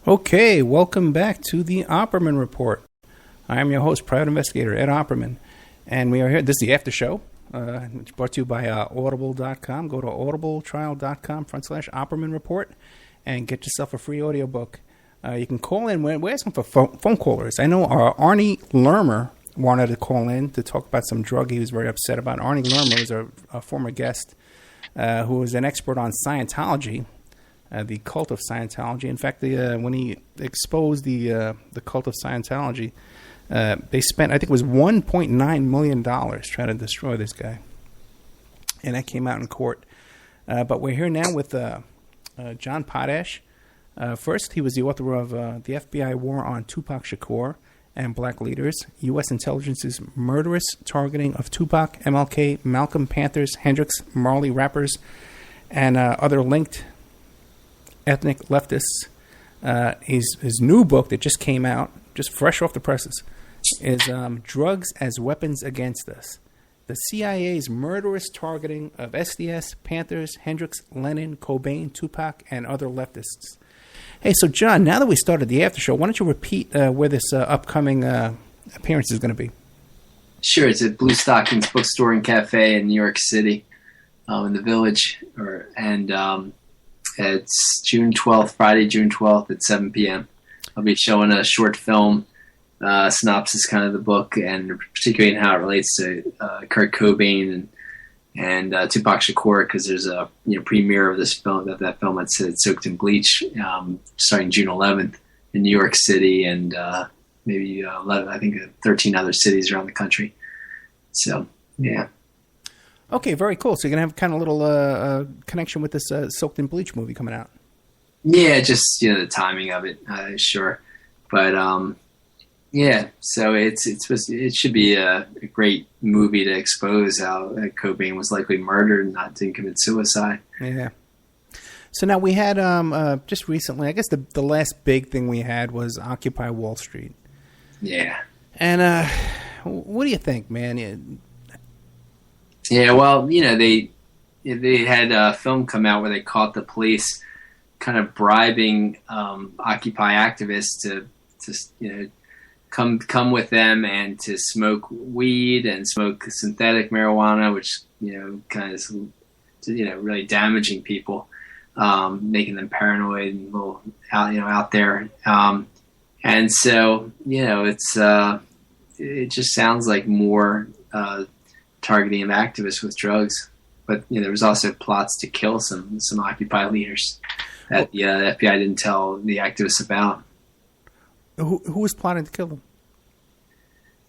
Okay, welcome back to the Opperman Report. I am your host, Private Investigator Ed Opperman, and we are here. This is the AfterShow, which is brought to you by Audible.com. Go to audibletrial.com/Opperman Report and get yourself a free audiobook. You can call in. We're asking for phone callers. I know Arnie Lermer wanted to call in to talk about some drug he was very upset about. Arnie Lermer was a former guest who was an expert on Scientology. The cult of Scientology. In fact, when he exposed the cult of Scientology, they spent, I think it was $1.9 million trying to destroy this guy. And that came out in court. But we're here now with John Potash. First, he was the author of The FBI War on Tupac Shakur and Black Leaders, U.S. Intelligence's Murderous Targeting of Tupac, MLK, Malcolm, Panthers, Hendrix, Marley rappers, and other linked ethnic leftists. His new book that just came out, just fresh off the presses, is Drugs as Weapons Against Us. The CIA's murderous targeting of SDS, Panthers, Hendrix, Lenin, Cobain, Tupac, and other leftists. Hey, so John, now that we started the after show, why don't you repeat where this upcoming appearance is going to be? Sure, it's at Blue Stockings Bookstore and Cafe in New York City, in the Village, it's June 12th, Friday, June 12th at 7 p.m. I'll be showing a short film synopsis, kind of the book, and particularly in how it relates to Kurt Cobain and Tupac Shakur, because there's a premiere of this film, that film that's Soaked in Bleach, starting June 11th in New York City, and maybe 11, I think 13 other cities around the country. So, yeah. Okay, very cool. So you're going to have kind of a little connection with this Soaked in Bleach movie coming out. Yeah, just, the timing of it, sure. But, yeah, so it should be a great movie to expose how Cobain was likely murdered and didn't commit suicide. Yeah. So now we had, just recently, I guess the last big thing we had was Occupy Wall Street. Yeah. And what do you think, man? Yeah, well, they had a film come out where they caught the police kind of bribing Occupy activists to come with them and to smoke weed and smoke synthetic marijuana, which kind of really damaging people, making them paranoid and a little out there. And so it just sounds like more targeting of activists with drugs, but there was also plots to kill some Occupy leaders that the FBI didn't tell the activists about. Who was plotting to kill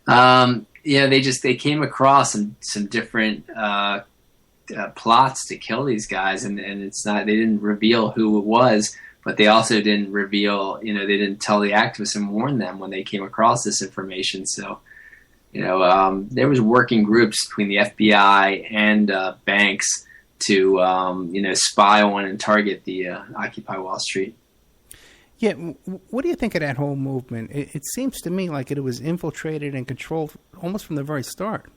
them? They came across some different plots to kill these guys, and it's not, they didn't reveal who it was, but they also didn't reveal, they didn't tell the activists and warn them when they came across this information. So there was working groups between the FBI and banks to, spy on and target the Occupy Wall Street. Yeah, what do you think of that whole movement? It seems to me like it was infiltrated and controlled almost from the very start.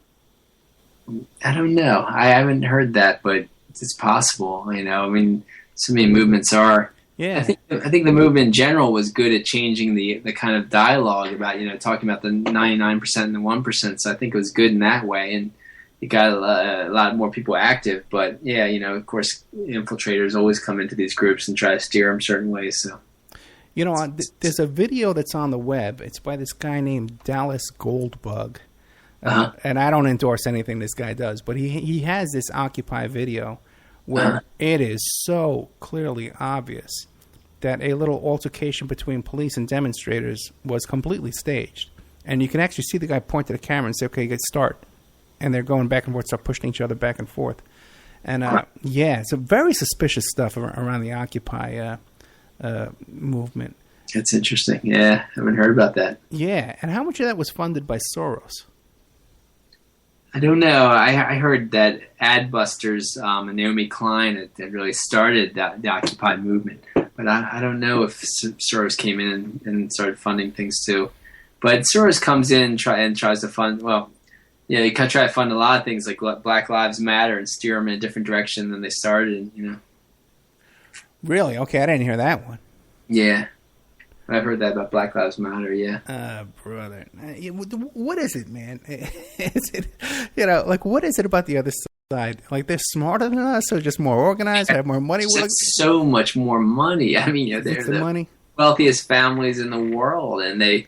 I don't know. I haven't heard that, but it's possible. So many movements are. Yeah, I think the movement in general was good at changing the kind of dialogue about talking about the 99% and the 1%. So I think it was good in that way, and it got a lot more people active. But yeah, of course, infiltrators always come into these groups and try to steer them certain ways. So there's a video that's on the web. It's by this guy named Dallas Goldbug, and I don't endorse anything this guy does, but he has this Occupy video where it is so clearly obvious that a little altercation between police and demonstrators was completely staged. And you can actually see the guy point to the camera and say, okay, let's start. And they're going back and forth, start pushing each other back and forth. And, it's a very suspicious stuff around the Occupy movement. That's interesting. Yeah, I haven't heard about that. Yeah, and how much of that was funded by Soros? I don't know. I heard that Adbusters and Naomi Klein had really started the Occupy movement, but I don't know if Soros came in and started funding things too. But Soros comes in and tries to fund. Well, he try to fund a lot of things like Black Lives Matter and steer them in a different direction than they started. Really? Okay, I didn't hear that one. Yeah. I've heard that about Black Lives Matter. Yeah. Brother, what is it, man? Is it, like, what is it about the other side? Like, they're smarter than us, or just more organized, have more money? So much more money. I mean, they're the money. Wealthiest families in the world, and they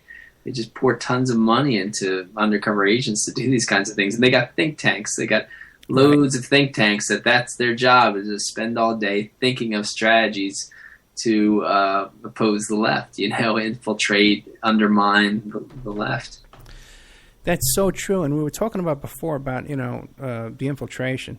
just pour tons of money into undercover agents to do these kinds of things. And they got think tanks. They got loads of think tanks that's their job, is to spend all day thinking of strategies to oppose the left, infiltrate, undermine the left. That's so true. And we were talking about before about, the infiltration.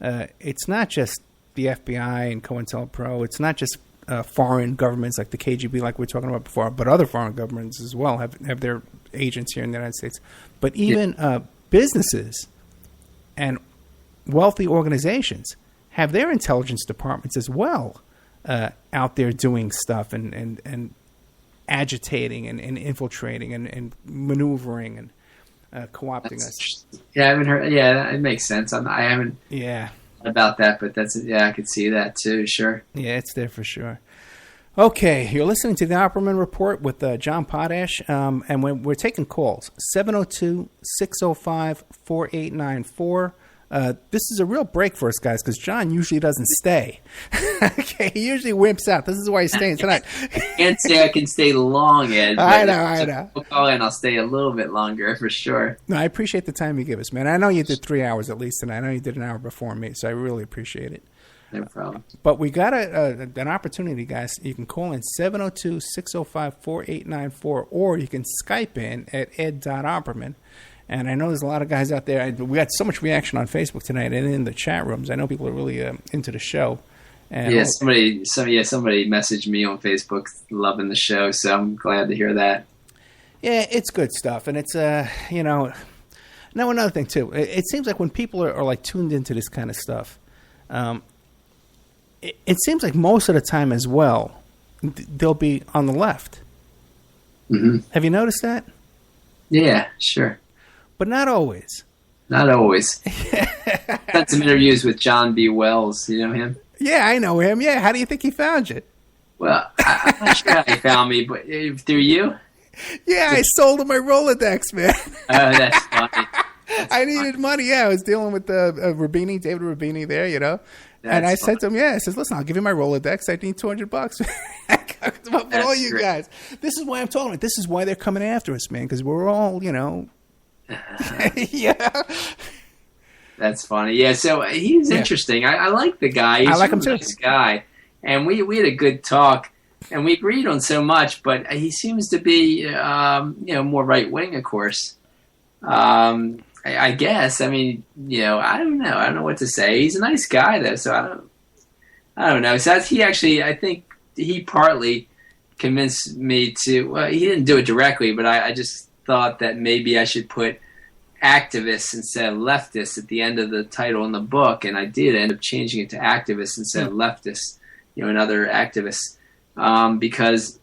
It's not just the FBI and COINTELPRO. It's not just foreign governments like the KGB, like we were talking about before, but other foreign governments as well have their agents here in the United States. But even businesses and wealthy organizations have their intelligence departments as well out there doing stuff and agitating and infiltrating and maneuvering and co-opting us. Yeah, I haven't heard. Yeah, it makes sense. I haven't. Yeah. About that, but I could see that too. Sure. Yeah, it's there for sure. Okay, you're listening to the Opperman Report with John Potash, and we're taking calls 702-605-4894. This is a real break for us, guys, because John usually doesn't stay. Okay, he usually wimps out. This is why he's staying tonight. I can't say I can stay long, Ed. I know. We'll call in. I'll stay a little bit longer for sure. No, I appreciate the time you give us, man. I know you did 3 hours at least tonight. I know you did an hour before me, so I really appreciate it. No problem. But we got an opportunity, guys. You can call in 702-605-4894, or you can Skype in at ed.opperman. And I know there's a lot of guys out there. We got so much reaction on Facebook tonight and in the chat rooms. I know people are really into the show. And yeah, somebody messaged me on Facebook loving the show, so I'm glad to hear that. Yeah, it's good stuff, and it's now another thing too. It seems like when people are like tuned into this kind of stuff, it seems like most of the time as well, they'll be on the left. Mm-hmm. Have you noticed that? Yeah, sure. But not always. Not always. Had some interviews with John B. Wells. You know him? Yeah, I know him. Yeah, how do you think he found you? Well, I'm not sure how he found me, but through you? Yeah, I sold him my Rolodex, man. Oh, that's funny. I needed money. Yeah, I was dealing with David Rubini there, and I said to him, I says, listen, I'll give you my Rolodex. I need $200. I got them up with all you guys. This is why I'm talking about. This is why they're coming after us, man, because we're all, yeah. That's funny. Yeah, so he's interesting. I like the guy. He's I like him too. Nice guy. And we had a good talk, and we agreed on so much, but he seems to be, more right-wing, of course. I guess. I mean, I don't know. I don't know what to say. He's a nice guy, though, so I don't know. So I think he partly convinced me to, well, he didn't do it directly, but I just thought that maybe I should put activists instead of leftists at the end of the title in the book, and I did end up changing it to activists instead of leftists, and other activists, because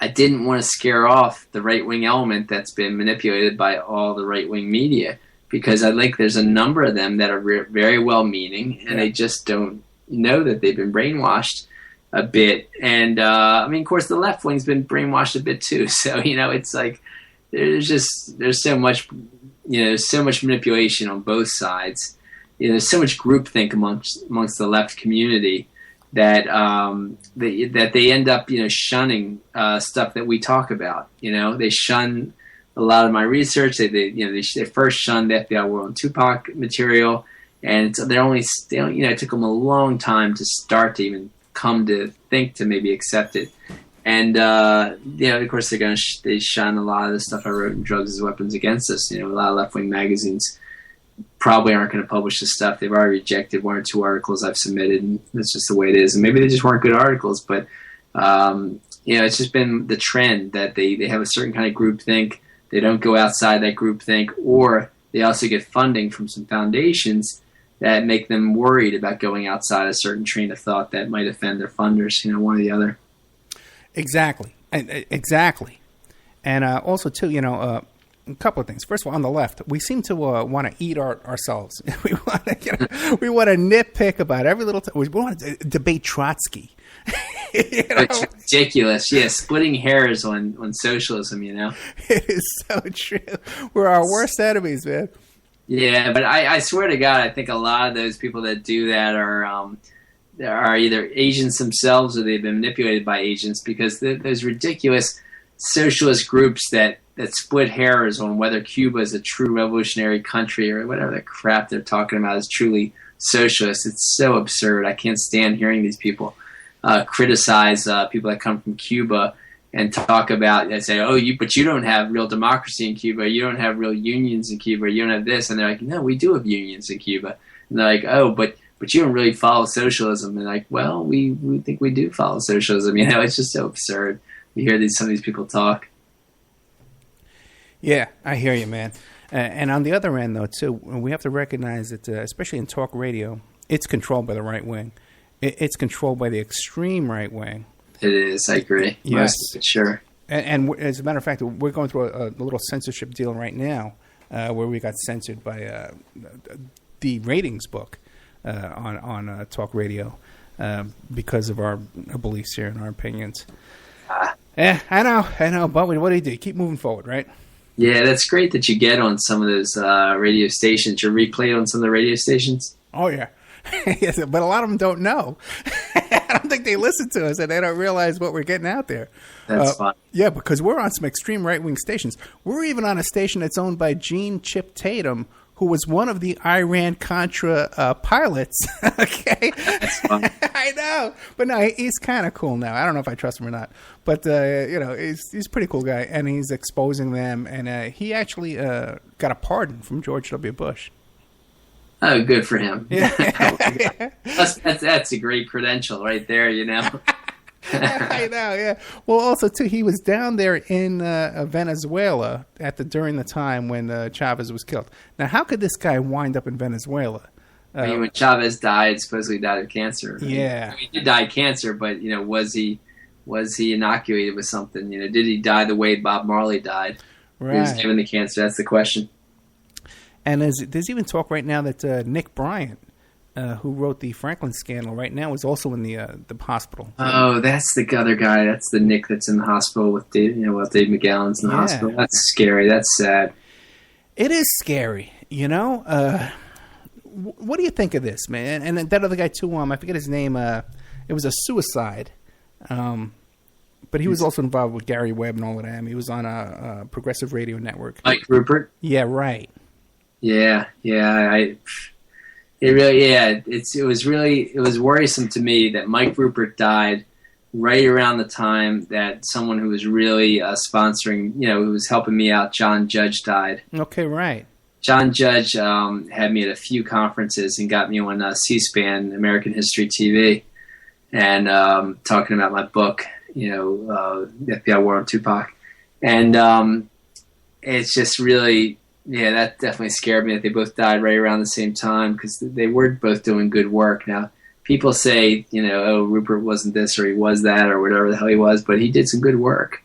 I didn't want to scare off the right-wing element that's been manipulated by all the right-wing media, because I think there's a number of them that are very well-meaning, and they just don't know that they've been brainwashed a bit. And, of course, the left wing's been brainwashed a bit too, so, it's like there's so much, so much manipulation on both sides. There's so much groupthink amongst the left community that that they end up shunning stuff that we talk about. They shun a lot of my research. They first shunned the FBI War on Tupac material, and so it took them a long time to start to even come to think to maybe accept it. And of course they shun a lot of the stuff I wrote in Drugs as Weapons Against Us. A lot of left wing magazines probably aren't going to publish this stuff. They've already rejected 1 or 2 articles I've submitted, and that's just the way it is. And maybe they just weren't good articles, but it's just been the trend that they have a certain kind of groupthink. They don't go outside that groupthink, or they also get funding from some foundations that make them worried about going outside a certain train of thought that might offend their funders. One or the other. Exactly. And also, too, a couple of things. First of all, on the left, we seem to want to eat ourselves. we want to nitpick about every little we want to debate Trotsky. It's ridiculous. Yeah, splitting hairs on socialism, It is so true. We're our worst enemies, man. Yeah, but I swear to God, I think a lot of those people that do that are either agents themselves or they've been manipulated by agents, because those ridiculous socialist groups that split hairs on whether Cuba is a true revolutionary country or whatever the crap they're talking about is truly socialist. It's so absurd. I can't stand hearing these people criticize people that come from Cuba and talk about and say, but you don't have real democracy in Cuba. You don't have real unions in Cuba. You don't have this. And they're like, no, we do have unions in Cuba. And they're like, but you don't really follow socialism. And like, well, we think we do follow socialism. It's just so absurd. You hear some of these people talk. Yeah, I hear you, man. And on the other end, though, too, we have to recognize that, especially in talk radio, it's controlled by the right wing. It's controlled by the extreme right wing. It is. I agree. Yes. Sure. And as a matter of fact, we're going through a little censorship deal right now where we got censored by the ratings book on talk radio because of our beliefs here and our opinions. Yeah, I know. But what do you do? Keep moving forward, right? Yeah, that's great that you get on some of those radio stations. You're replayed on some of the radio stations? Oh, yeah. Yes, but a lot of them don't know. I don't think they listen to us, and they don't realize what we're getting out there. That's fine. Yeah, because we're on some extreme right-wing stations. We're even on a station that's owned by Gene Chip Tatum, who was one of the Iran-Contra pilots. Okay? That's fine. I know. But no, he's kind of cool now. I don't know if I trust him or not. But, he's a pretty cool guy, and he's exposing them. And he actually got a pardon from George W. Bush. Oh, good for him. Yeah. That's a great credential right there, I know, yeah. Well, also, too, he was down there in Venezuela during the time when Chavez was killed. Now, how could this guy wind up in Venezuela? When Chavez supposedly died of cancer. Yeah. He did die of cancer, but, was he inoculated with something? Did he die the way Bob Marley died? Right. He was given the cancer. That's the question. And there's even talk right now that Nick Bryant, who wrote the Franklin scandal, right now is also in the hospital. Oh, that's the other guy. That's the Nick that's in the hospital with Dave. Dave McGowan's in the hospital. That's scary. That's sad. It is scary. What do you think of this, man? And that other guy too. I forget his name. It was a suicide. But he was also involved with Gary Webb and all of them. He was on a progressive radio network. Mike Rupert. Yeah, right. Yeah. It was worrisome to me that Mike Rupert died right around the time that someone who was really sponsoring, who was helping me out, John Judge, died. Okay, right. John Judge had me at a few conferences and got me on C-SPAN, American History TV, and talking about my book, the FBI War on Tupac. And it's just really... Yeah, that definitely scared me that they both died right around the same time because they were both doing good work. Now, people say, Rupert wasn't this or he was that or whatever the hell he was, but he did some good work.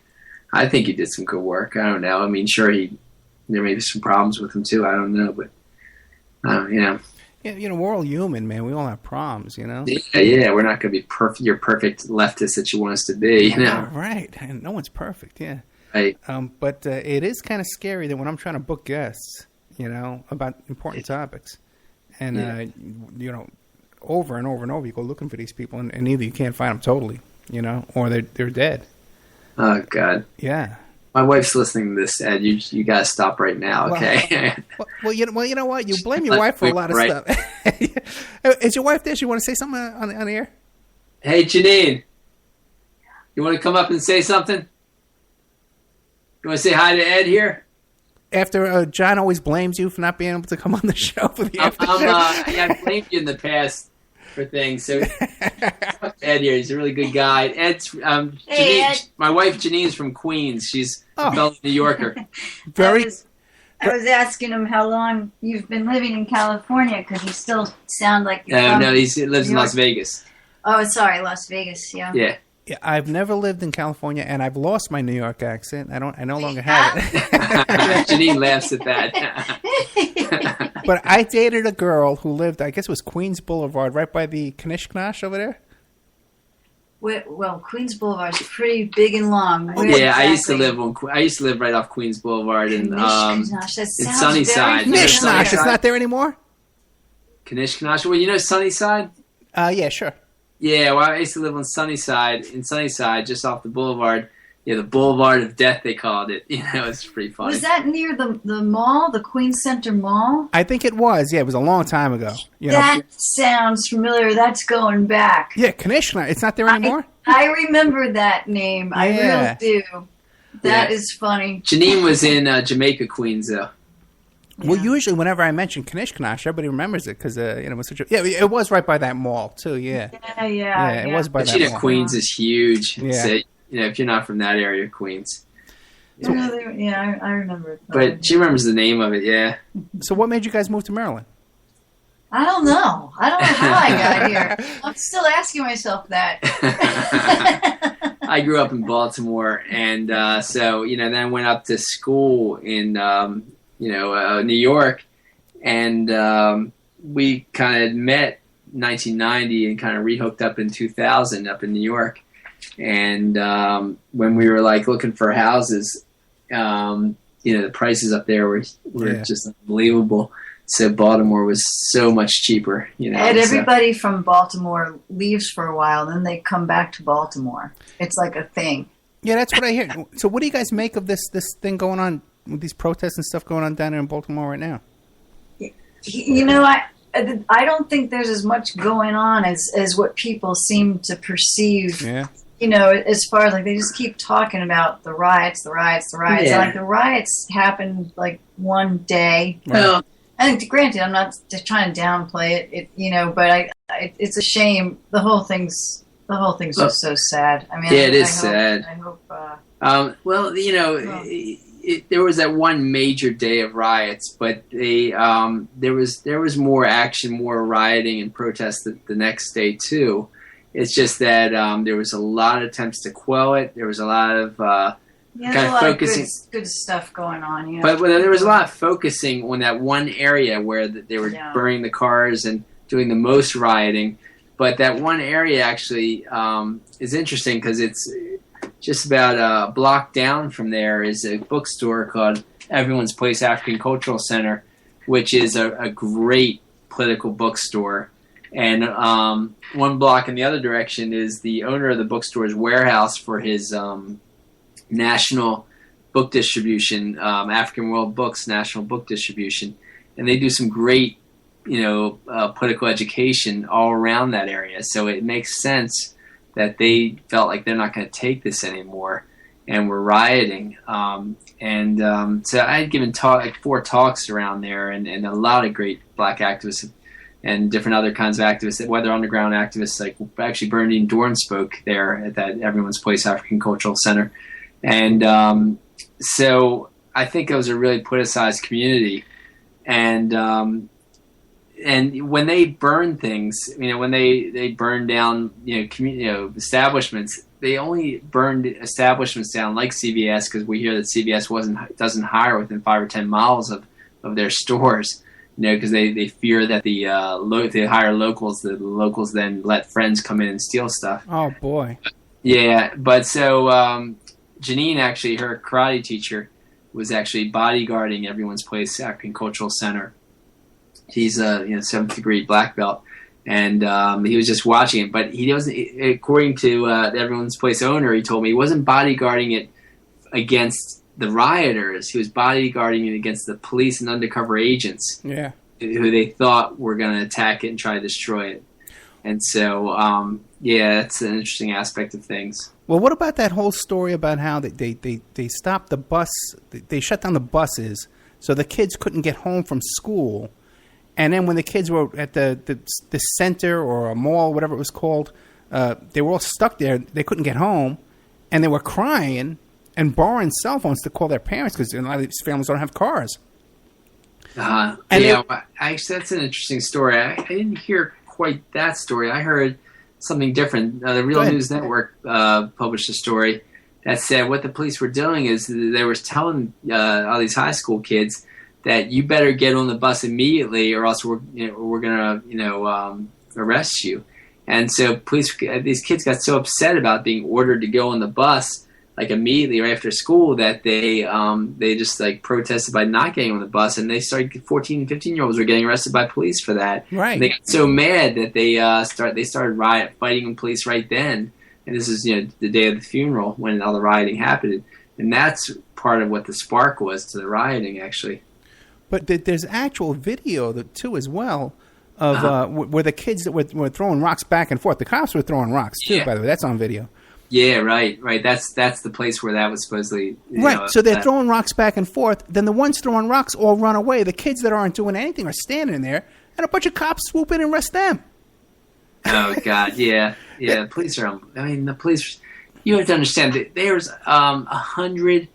I think he did some good work. I don't know. I mean, sure, there may be some problems with him too. I don't know, but, Yeah, we're all human, man. We all have problems, Yeah, we're not going to be perfect. You're perfect leftist that you want us to be, Right. And no one's perfect, yeah. Right. But it is kind of scary that when I'm trying to book guests, about important topics, and over and over and over, you go looking for these people, and either you can't find them totally, or they're dead. Oh God. Yeah. My wife's listening to this, Ed. You got to stop right now, okay? Well, you know what? You blame your wife for a lot of stuff. Is your wife there? You want to say something on the air? Hey, Janine, you want to come up and say something? You want to say hi to Ed here? After John always blames you for not being able to come on the show for the after show. I blamed you in the past for things. So Ed here, he's a really good guy. Ed's Janine, Ed. My wife Janine's from Queens. She's a fellow New Yorker. I was asking him how long you've been living in California because you still sound like you're no, he lives in Las Vegas. Oh, sorry, Las Vegas. Yeah. Yeah. Yeah, I've never lived in California, and I've lost my New York accent. I no longer have it. Janine laughs at that. But I dated a girl who lived, I guess it was Queens Boulevard, right by the Kanishknosh over there. Well, Queens Boulevard's pretty big and long. Where Yeah, exactly? I used to live right off Queens Boulevard in Knish-Knash, that in sounds Sunnyside. very Knish-Knash, familiar. it's not there anymore? Knish-Knash. Well, you know Sunnyside? Yeah, sure. Yeah, well, I used to live on Sunnyside, just off the boulevard. Yeah, the Boulevard of Death, they called it. You know, it's pretty funny. Was that near the mall, the Queens Center Mall? I think it was. Yeah, it was a long time ago. You know? That sounds familiar. That's going back. Yeah, Knish-Knash. It's not there anymore? I remember that name. I Yeah. really do. That is funny. Janine was in Jamaica, Queens, though. Well, Yeah. usually whenever I mention Knish-Knash, everybody remembers it because it was such a... Yeah, it was right by that mall, too, yeah. Yeah, It was by But that you know, mall. Queens is huge. Yeah. So, you know, if you're not from that area, Queens. I remember it. But she remembers the name of it, yeah. So what made you guys move to Maryland? I don't know. I don't know how I got here. I'm still asking myself that. I grew up in Baltimore, and so, you know, then I went up to school in, New York, and we kind of met in 1990 and kind of rehooked up in 2000 up in New York. And when we were like looking for houses, the prices up there were just unbelievable. So Baltimore was so much cheaper, you know. And everybody from Baltimore leaves for a while, then they come back to Baltimore. It's like a thing. Yeah, that's what I hear. So what do you guys make of this thing going on, with these protests and stuff going on down there in Baltimore right now? You know, I don't think there's as much going on as what people seem to perceive. Yeah. You know, as far as like they just keep talking about the riots. Yeah. And, like the riots happened like one day. Well, And granted, I'm not just trying to downplay it. But it's a shame. The whole thing's just so sad. I mean, yeah, it is sad. I hope. There was that one major day of riots, but there was more action, more rioting and protests the next day too. It's just that there was a lot of attempts to quell it. There was a lot of there's kind a of lot focusing. of good stuff going on. You know? But there was a lot of focusing on that one area where they were burning the cars and doing the most rioting. But that one area actually is interesting because it's just about a block down from there is a bookstore called Everyone's Place African Cultural Center, which is a great political bookstore. And one block in the other direction is the owner of the bookstore's warehouse for his national book distribution, African World Books National Book Distribution. And they do some great, political education all around that area. So it makes sense that they felt like they're not going to take this anymore and were rioting. So I had given 4 talks around there and a lot of great black activists and different other kinds of activists, whether underground activists, like actually Bernadine Dorn spoke there at that Everyone's Place African Cultural Center. And so I think it was a really politicized community. And when they burn things, when they burn down, establishments, they only burned establishments down like CVS because we hear that CVS doesn't hire within 5 or 10 miles of their stores. Because they fear that if they hire locals, the locals then let friends come in and steal stuff. Oh, boy. Yeah, but so Janine, actually, her karate teacher, was actually bodyguarding Everyone's Place African Cultural Center. He's a 7th degree black belt, and he was just watching it. But he wasn't, according to the Everyone's Place owner, he told me he wasn't bodyguarding it against the rioters. He was bodyguarding it against the police and undercover agents who they thought were going to attack it and try to destroy it. And so, that's an interesting aspect of things. Well, what about that whole story about how they stopped the bus, they shut down the buses so the kids couldn't get home from school, and then when the kids were at the center or a mall, whatever it was called, they were all stuck there, they couldn't get home, and they were crying and borrowing cell phones to call their parents because a lot of these families don't have cars. Actually, that's an interesting story. I didn't hear quite that story. I heard something different. The Real News Network published a story that said what the police were doing is they were telling all these high school kids that you better get on the bus immediately or else we're going to arrest you. And so these kids got so upset about being ordered to go on the bus, like immediately right after school, that they just like protested by not getting on the bus, and they started 14, 15-year-olds were getting arrested by police for that. Right. And they got so mad that they started fighting with police right then. And this is the day of the funeral when all the rioting happened, and that's part of what the spark was to the rioting, actually. But there's actual video too as well of where the kids that were throwing rocks back and forth. The cops were throwing rocks too, by the way. That's on video. Yeah, right. That's the place where that was supposedly so they're throwing rocks back and forth. Then the ones throwing rocks all run away. The kids that aren't doing anything are standing there, and a bunch of cops swoop in and arrest them. Oh God, yeah. The police are. I mean, the police. You have to understand that there's 100,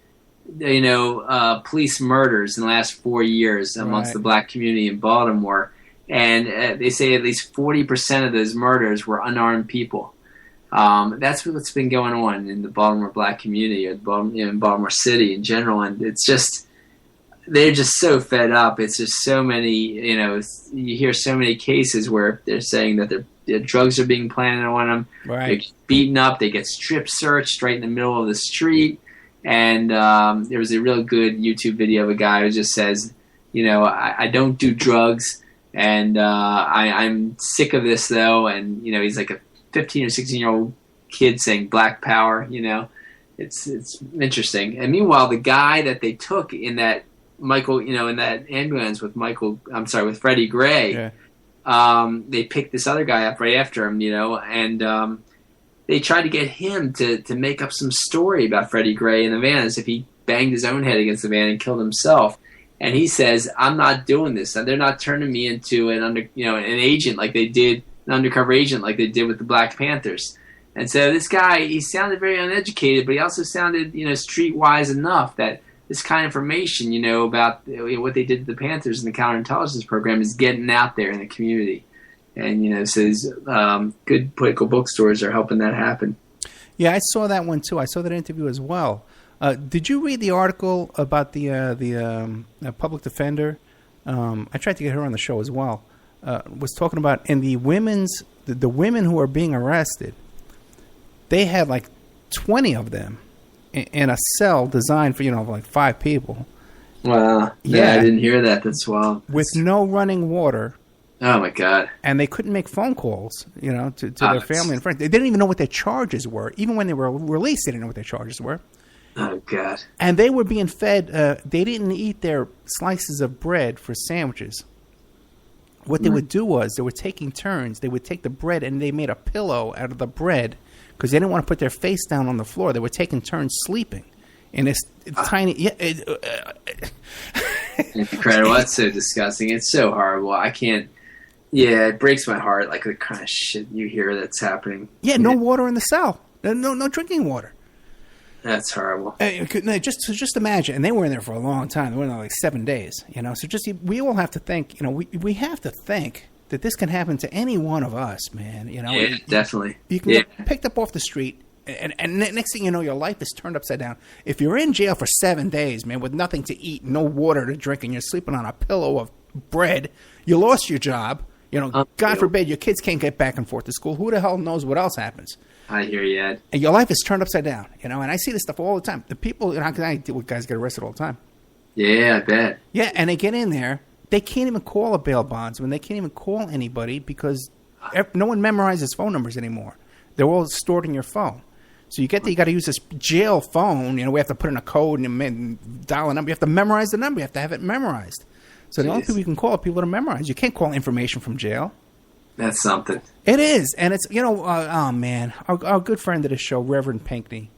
police murders in the last 4 years amongst the black community in Baltimore, and they say at least 40% of those murders were unarmed people. That's what's been going on in the Baltimore black community, or in Baltimore City in general, and it's just they're just so fed up. It's just so many, you hear so many cases where they're saying that their drugs are being planted on them. Right. They get beaten up. They get strip searched right in the middle of the street. And there was a real good YouTube video of a guy who just says, I don't do drugs, and I'm sick of this though. And he's like a 15 or 16-year-old kid saying Black Power. It's interesting. And meanwhile, the guy that they took in that in that ambulance with Freddie Gray, they picked this other guy up right after him, and they tried to get him to make up some story about Freddie Gray in the van as if he banged his own head against the van and killed himself. And he says, "I'm not doing this. They're not turning me into an agent like they did, an undercover agent like they did with the Black Panthers." And so this guy, he sounded very uneducated, but he also sounded, streetwise enough that this kind of information, about what they did to the Panthers in the counterintelligence program is getting out there in the community. And, so these good political bookstores are helping that happen. Yeah, I saw that one too. I saw that interview as well. Did you read the article about the public defender? I tried to get her on the show as well. Was talking about in the women who are being arrested, they had like 20 of them in a cell designed for, like 5 people. Wow. Yeah, I didn't hear that. That's wild. With no running water. Oh, my God. And they couldn't make phone calls, to their family and friends. They didn't even know what their charges were. Even when they were released, they didn't know what their charges were. Oh, God. And they were being fed, they didn't eat their slices of bread for sandwiches. What they would do was they were taking turns. They would take the bread and they made a pillow out of the bread because they didn't want to put their face down on the floor. They were taking turns sleeping in this tiny... Incredible. That's so disgusting. It's so horrible. I can't... Yeah, it breaks my heart, like the kind of shit you hear that's happening. Yeah, no water in the cell. No drinking water. That's horrible. Just imagine, and they were in there for a long time. They were in there like 7 days. So we all have to think. We have to think that this can happen to any one of us, man. Yeah, definitely. You can get picked up off the street, and next thing you know, your life is turned upside down. If you're in jail for 7 days, man, with nothing to eat, no water to drink, and you're sleeping on a pillow of bread, you lost your job. God forbid your kids can't get back and forth to school. Who the hell knows what else happens? I hear you, Ed. And your life is turned upside down, and I see this stuff all the time. The people, I deal with guys get arrested all the time. Yeah, I bet. Yeah, and they get in there. They can't even call a bail bondsman. They can't even call anybody because no one memorizes phone numbers anymore. They're all stored in your phone. So you got to use this jail phone. We have to put in a code and dial a number. You have to memorize the number. You have to have it memorized. So the only people you can call are people to memorize. You can't call information from jail. That's something. It is. And it's, oh, man. Our good friend of the show, Reverend Pinckney.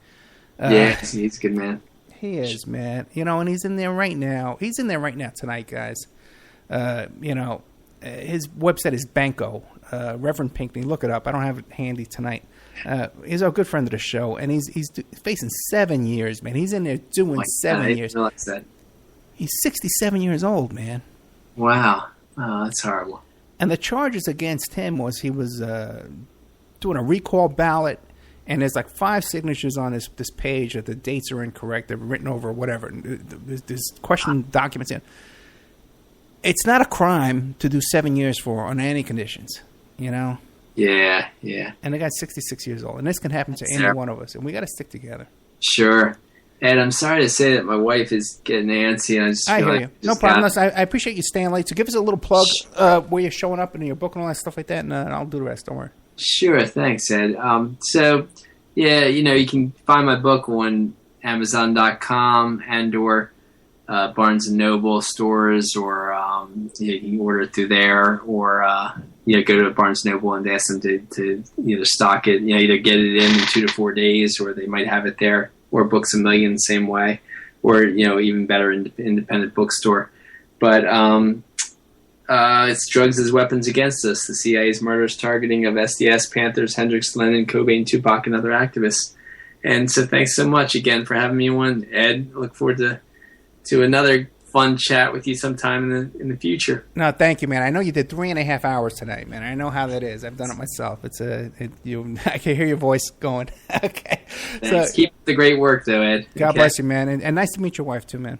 Yeah, he's a good man. He is, man. And he's in there right now. He's in there right now tonight, guys. His website is Banco. Reverend Pinckney. Look it up. I don't have it handy tonight. He's our good friend of the show. And he's facing 7 years, man. He's in there doing 7 years. I realize that. He's 67 years old, man. Wow. Oh, that's horrible. And the charges against him was he was doing a recall ballot, and there's like 5 signatures on this page that the dates are incorrect. They're written over or whatever. There's question documents in. It's not a crime to do 7 years for on any conditions, Yeah. And the guy's 66 years old. And this can happen to any one of us. And we got to stick together. Sure. Ed, I'm sorry to say that my wife is getting antsy. And I hear you. No problem. Listen, I appreciate you staying late. So give us a little plug where you're showing up in your book and all that stuff like that. And I'll do the rest. Don't worry. Sure. Thanks, Ed. So, yeah, you can find my book on Amazon.com and or Barnes & Noble stores, or you can order it through there, or go to Barnes & Noble and ask them to either stock it, either get it in 2 to 4 days, or they might have it there, or Books A Million the same way, or even better, independent bookstore. But it's Drugs as Weapons Against Us: The CIA's Murderous Targeting of SDS, Panthers, Hendricks, Lennon, Cobain, Tupac, and Other Activists. And so thanks so much again for having me on, Ed. I look forward to another fun chat with you sometime in the future. No, thank you, man. I know you did 3.5 hours tonight, man. I know how that is. I've done it myself. I can hear your voice going. Okay. Thanks. Keep the great work, though, Ed. God bless you, man. And nice to meet your wife, too, man.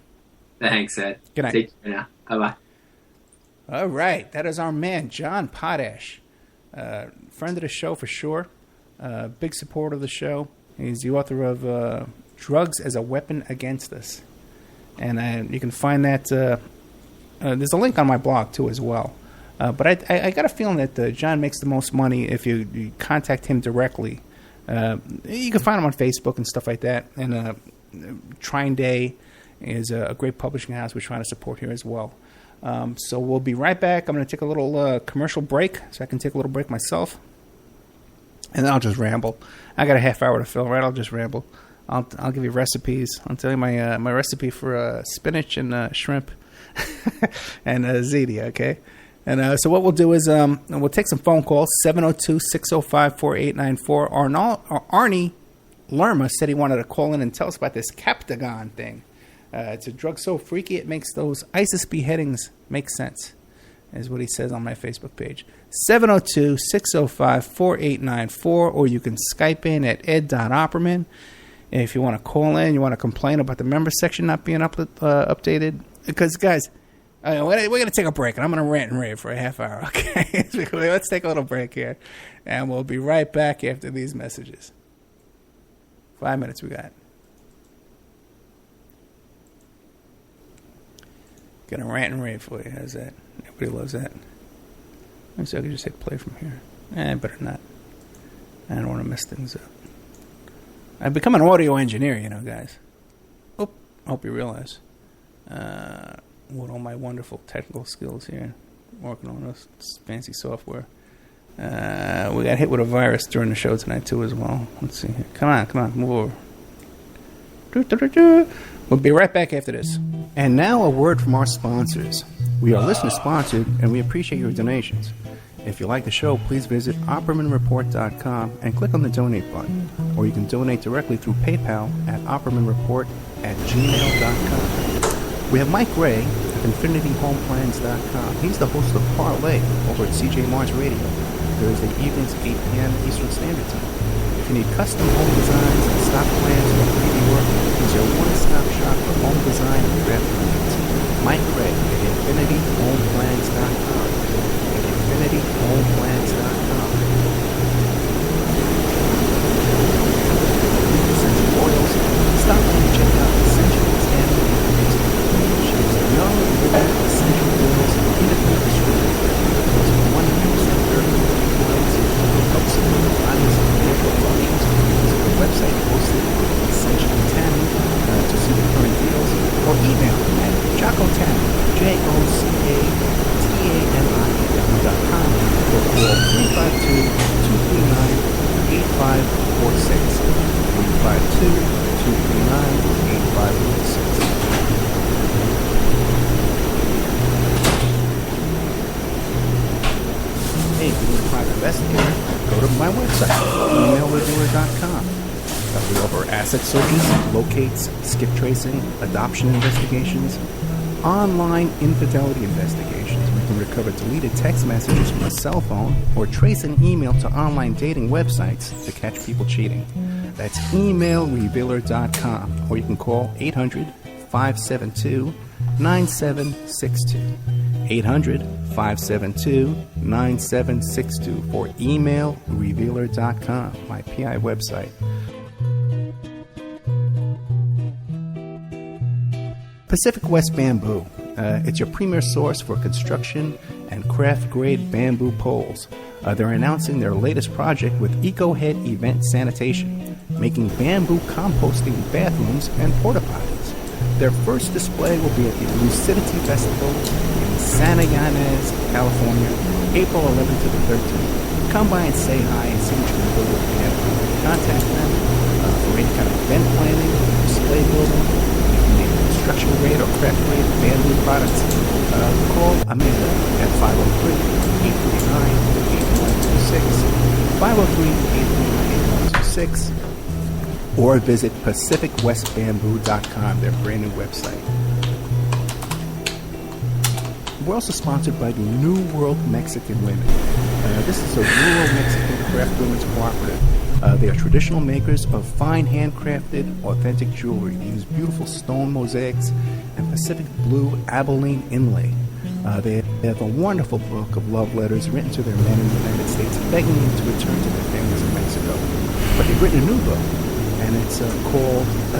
Thanks, Ed. Good night. Take care now. Bye-bye. All right. That is our man, John Potash. Friend of the show for sure. Big supporter of the show. He's the author of Drugs as a Weapon Against Us. And you can find that. There's a link on my blog, too, as well. But I got a feeling that John makes the most money if you contact him directly. You can find him on Facebook and stuff like that. And Trine Day is a great publishing house we're trying to support here as well. So we'll be right back. I'm going to take a little commercial break so I can take a little break myself. And then I'll just ramble. I got a half hour to fill, right? I'll just ramble. I'll give you recipes. I'll tell you my recipe for spinach and shrimp and ziti, okay? And so what we'll do is we'll take some phone calls, 702-605-4894. Arnie Lerma said he wanted to call in and tell us about this Captagon thing. It's a drug so freaky it makes those ISIS beheadings make sense, is what he says on my Facebook page. 702-605-4894, or you can Skype in at ed.opperman. If you want to call in, you want to complain about the member section not being updated. Because, guys, we're going to take a break, and I'm going to rant and rave for a half hour, okay? Let's take a little break here, and we'll be right back after these messages. 5 minutes we got. Gonna rant and rave for you. How's that? Everybody loves that. Let me see if I can just hit play from here. Better not. I don't want to mess things up. I've become an audio engineer, guys. I hope you realize. With all my wonderful technical skills here, working on this fancy software. We got hit with a virus during the show tonight, too, as well. Let's see here. Come on, move over. We'll be right back after this. And now a word from our sponsors. We are listener-sponsored, and we appreciate your donations. If you like the show, please visit OppermanReport.com and click on the donate button. Or you can donate directly through PayPal at OppermanReport@gmail.com. We have Mike Ray of InfinityHomePlans.com. He's the host of Parlay over at CJ Mars Radio, Thursday evenings, 8 p.m. Eastern Standard Time. If you need custom home designs, stock plans, or 3D work, he's your one-stop shop for home design and draft plans. Mike Ray at InfinityHomePlans.com. InfinityHomePlans.com. Essential oils. Stop by and check out Essentials and She's young, living, essential oils, independent distributor. Those are 100% verified oils. Helps you with bodies and medical functions. Visit the website posted on Essential Tanning to see the current deals, or email at Jocotanning, JOCATANI.com, or call 352-239-8546. 352-239-8546. Hey, if you need a private investigator, go to my website, emailreviewer.com. We offer asset searches, locates, skip tracing, adoption investigations, online infidelity investigations. We can recover deleted text messages from a cell phone or trace an email to online dating websites to catch people cheating. That's emailrevealer.com, or you can call 800-572-9762. 800-572-9762. 9762 or emailrevealer.com, my PI website. Pacific West Bamboo. It's your premier source for construction and craft-grade bamboo poles. They're announcing their latest project with EcoHead Event Sanitation, making bamboo composting bathrooms and porta potties. Their first display will be at the Lucidity Festival in Santa Ynez, California, April 11th to the 13th. Come by and say hi and see what you can do with them. Contact them for any kind of event planning, display building, construction grade or craft grade bamboo products. Call Amanda at 503-839-8126, 503-839-8126, or visit PacificWestBamboo.com, their brand new website. We're also sponsored by the New World Mexican Women. This is a rural Mexican craft women's cooperative. They are traditional makers of fine handcrafted, authentic jewelry. They use beautiful stone mosaics and Pacific blue Abilene inlay. They have a wonderful book of love letters written to their men in the United States, begging them to return to their families in Mexico. But they've written a new book, and it's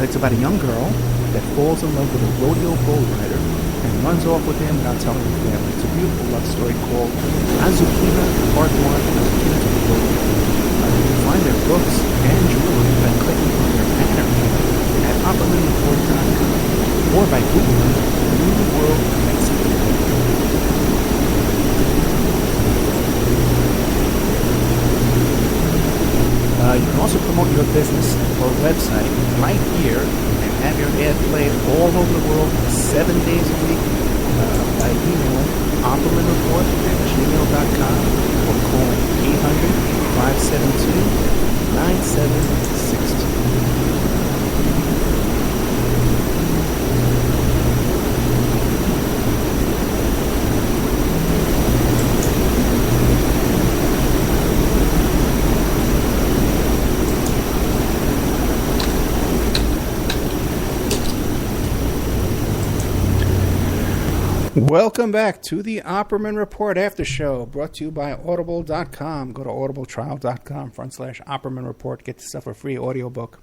it's about a young girl that falls in love with a rodeo bull rider and runs off with him without telling her family. It's a beautiful love story called Azuquita Part 1, Azuquita to the Rodeo. You can find their books and jewelry by clicking on their banner at OppermanReport.com or by Googling New World Mexican Women. You can also promote your business or website right here and have your ad played all over the world 7 days a week by emailing OppermanReport@gmail.com or calling 800-572-9762. Welcome back to the Opperman Report After Show, brought to you by Audible.com. Go to audibletrial.com/Opperman Report. Get yourself a free audiobook.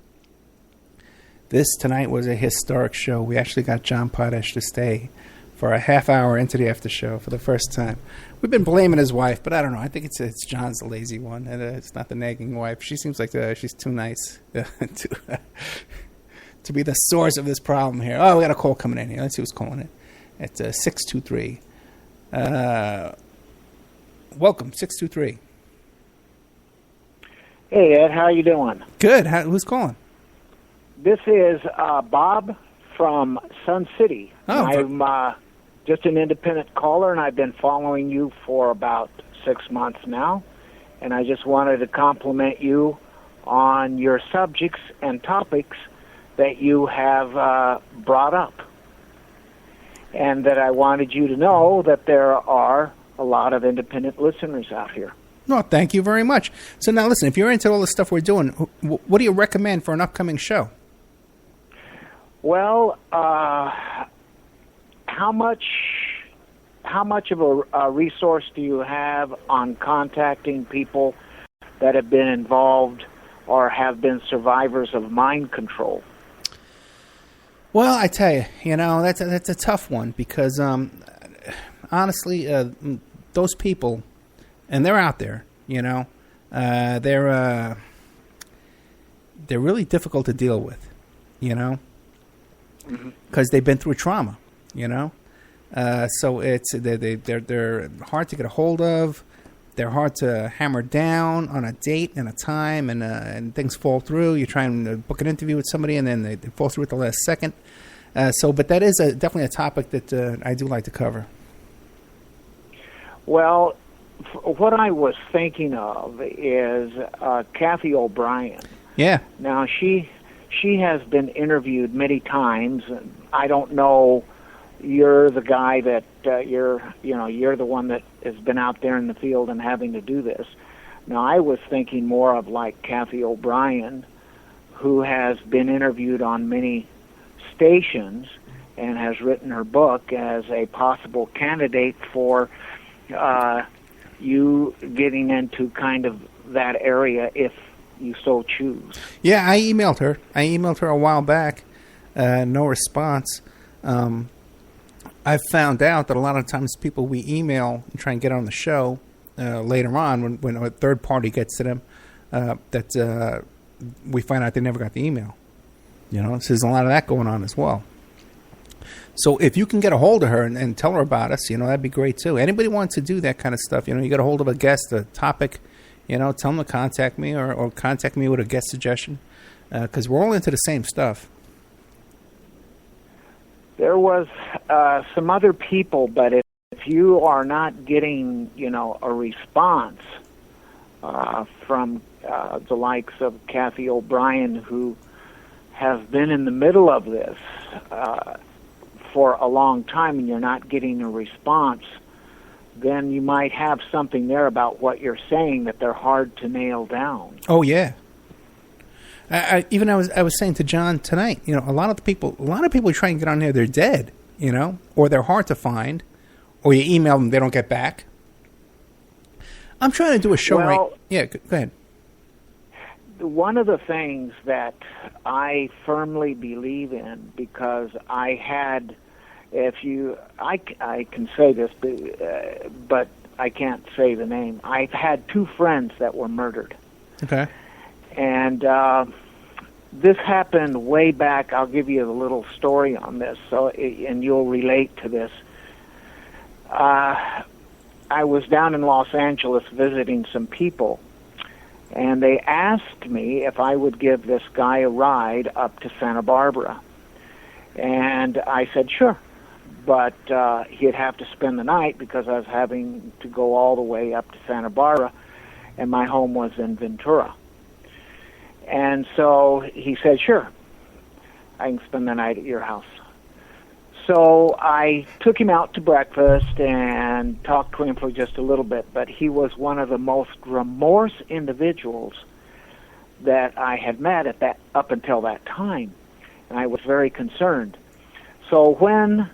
This tonight was a historic show. We actually got John Potash to stay for a half hour into the After Show for the first time. We've been blaming his wife, but I don't know. I think it's John's the lazy one, and it's not the nagging wife. She seems like she's too nice to be the source of this problem here. Oh, we got a call coming in here. Let's see who's calling it. It's 623. Welcome, 623. Hey, Ed, how you doing? Good. Who's calling? This is Bob from Sun City. Oh, I'm just an independent caller, and I've been following you for about 6 months now. And I just wanted to compliment you on your subjects and topics that you have brought up. And that I wanted you to know that there are a lot of independent listeners out here. No, thank you very much. So now listen, if you're into all the stuff we're doing, what do you recommend for an upcoming show? Well, how much of a resource do you have on contacting people that have been involved or have been survivors of mind control? Well, I tell you, that's a tough one because honestly, those people, and they're out there, they're really difficult to deal with, because they've been through trauma, so they're hard to get a hold of. They're hard to hammer down on a date and a time, and things fall through. You try and book an interview with somebody, and then they fall through at the last second. But that is definitely a topic that I do like to cover. Well, what I was thinking of is Kathy O'Brien. Yeah. Now she has been interviewed many times. I don't know. You're the guy that you're the one that has been out there in the field and having to do this. Now I was thinking more of like Kathy O'Brien, who has been interviewed on many stations and has written her book as a possible candidate for you getting into kind of that area if you so choose. Yeah, I emailed her. A while back. No response. I've found out that a lot of times people we email and try and get on the show later on when a third party gets to them, that we find out they never got the email. You know, so there's a lot of that going on as well. So if you can get a hold of her and tell her about us, you know, that'd be great too. Anybody wants to do that kind of stuff, you know, you get a hold of a guest, a topic, you know, tell them to contact me or contact me with a guest suggestion, because we're all into the same stuff. There was some other people, but if you are not getting, you know, a response from the likes of Kathy O'Brien, who has been in the middle of this for a long time, and you're not getting a response, then you might have something there about what you're saying that they're hard to nail down. Oh yeah. I was saying to John tonight, you know, a lot of people who try and get on there, they're dead, you know, or they're hard to find, or you email them, they don't get back. I'm trying to do a show right. Yeah, go ahead. One of the things that I firmly believe in, because I had, I can say this, but I can't say the name. I've had 2 friends that were murdered. Okay. And this happened way back. I'll give you a little story on this, and you'll relate to this. I was down in Los Angeles visiting some people, and they asked me if I would give this guy a ride up to Santa Barbara. And I said, sure. But he'd have to spend the night because I was having to go all the way up to Santa Barbara, and my home was in Ventura. And so he said, sure, I can spend the night at your house. So I took him out to breakfast and talked to him for just a little bit, but he was one of the most remorse individuals that I had met up until that time, and I was very concerned. So when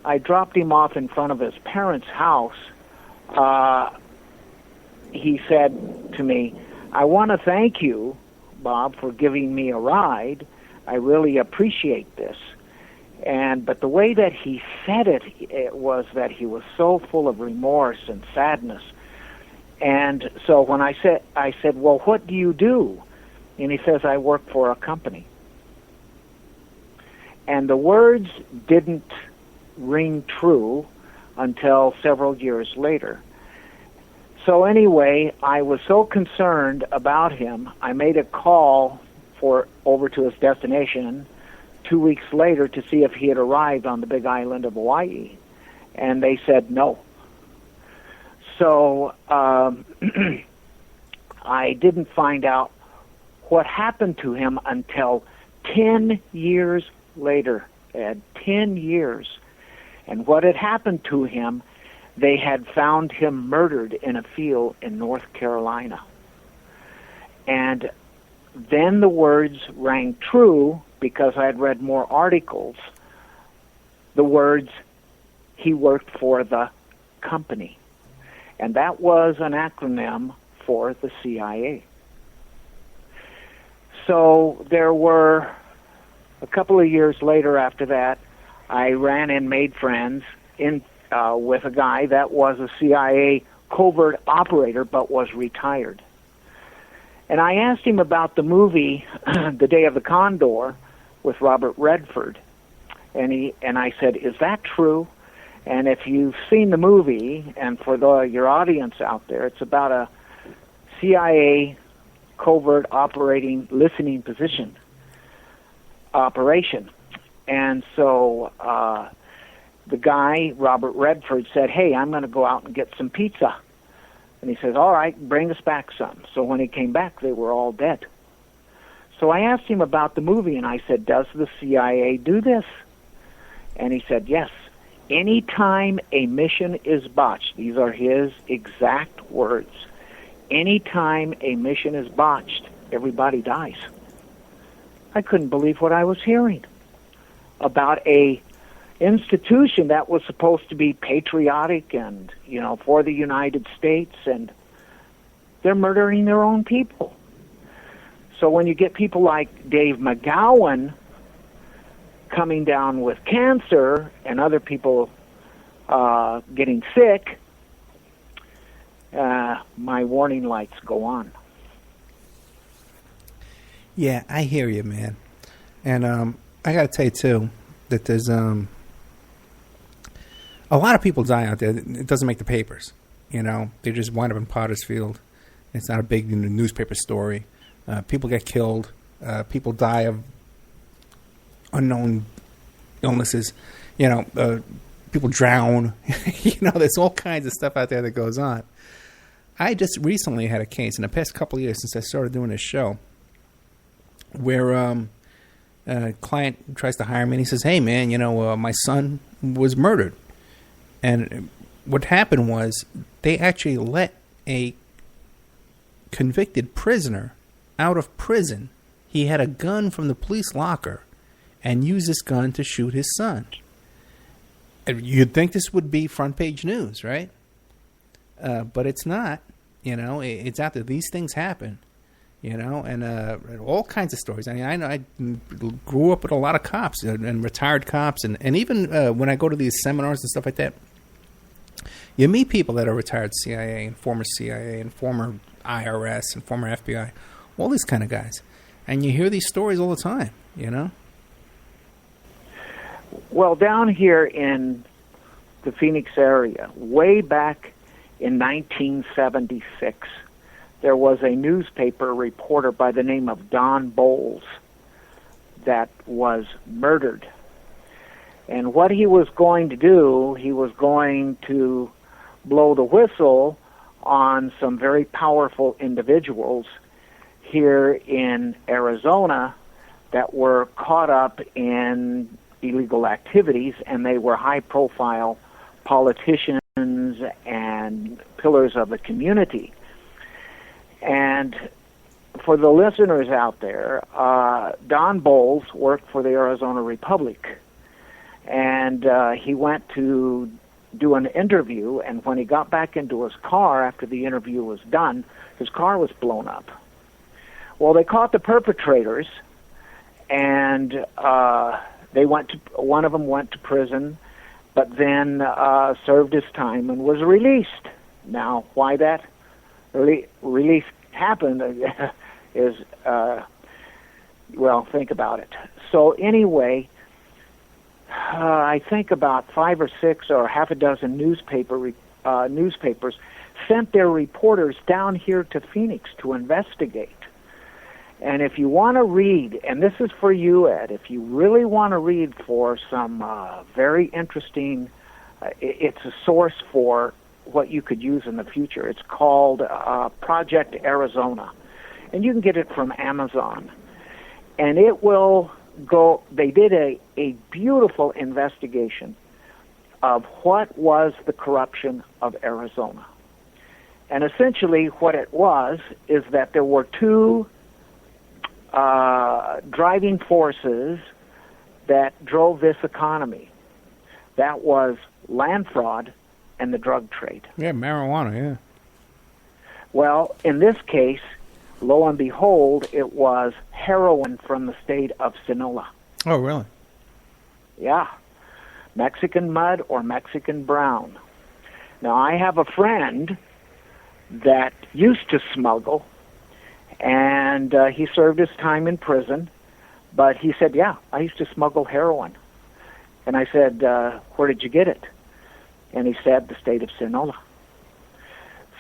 I dropped him off in front of his parents' house, he said to me, I want to thank you, Bob, for giving me a ride. I really appreciate this. But the way that he said it was that he was so full of remorse and sadness. And so when I said, well, what do you do? And he says, I work for a company. And the words didn't ring true until several years later. So anyway, I was so concerned about him, I made a call over to his destination 2 weeks later to see if he had arrived on the big island of Hawaii. And they said no. So I didn't find out what happened to him until 10 years later, Ed. 10 years. And what had happened to him, they had found him murdered in a field in North Carolina. And then the words rang true because I had read more articles. The words, he worked for the company. And that was an acronym for the CIA. So there were a couple of years later after that, I ran and made friends with a guy that was a CIA covert operator but was retired. And I asked him about the movie The Day of the Condor with Robert Redford. And I said, is that true? And if you've seen the movie, and for your audience out there, it's about a CIA covert operating listening position operation. And so the guy, Robert Redford, said, hey, I'm going to go out and get some pizza. And he says, all right, bring us back some. So when he came back, they were all dead. So I asked him about the movie, and I said, does the CIA do this? And he said, yes. Anytime a mission is botched, these are his exact words, anytime a mission is botched, everybody dies. I couldn't believe what I was hearing about an institution that was supposed to be patriotic and, for the United States, and they're murdering their own people. So when you get people like Dave McGowan coming down with cancer and other people getting sick, my warning lights go on. Yeah, I hear you, man. And I got to tell you, too, that there's a lot of people die out there. It doesn't make the papers. They just wind up in Potter's Field. It's not a big newspaper story. People get killed. People die of unknown illnesses. People drown. There's all kinds of stuff out there that goes on. I just recently had a case in the past couple of years since I started doing this show where a client tries to hire me and he says, hey, man, my son was murdered. And what happened was they actually let a convicted prisoner out of prison. He had a gun from the police locker and used this gun to shoot his son. You'd think this would be front page news, right? But it's not. It's out there. These things happen. And all kinds of stories. I mean, I know I grew up with a lot of cops and retired cops, and even when I go to these seminars and stuff like that, you meet people that are retired CIA and former IRS and former FBI, all these kind of guys, and you hear these stories all the time. Well, down here in the Phoenix area, way back in 1976. There was a newspaper reporter by the name of Don Bowles that was murdered. And what he was going to do, he was going to blow the whistle on some very powerful individuals here in Arizona that were caught up in illegal activities, and they were high-profile politicians and pillars of the community. And for the listeners out there, Don Bowles worked for the Arizona Republic, and he went to do an interview, and when he got back into his car after the interview was done, his car was blown up. Well, they caught the perpetrators, and one of them went to prison, but then served his time and was released. Now, why that release happened is, think about it. So anyway, I think about 5 or 6 or half a dozen newspapers sent their reporters down here to Phoenix to investigate. And if you want to read, and this is for you, Ed, if you really want to read for some very interesting, it's a source for what you could use in the future. It's called Project Arizona, and you can get it from Amazon. And it will go, they did a beautiful investigation of what was the corruption of Arizona. And essentially what it was is that there were two driving forces that drove this economy. That was land fraud and the drug trade. Yeah, marijuana, yeah. Well, in this case, lo and behold, it was heroin from the state of Sonora. Oh, really? Yeah. Mexican mud or Mexican brown. Now, I have a friend that used to smuggle, and he served his time in prison, but he said, yeah, I used to smuggle heroin. And I said, where did you get it? And he said, the state of Sonora.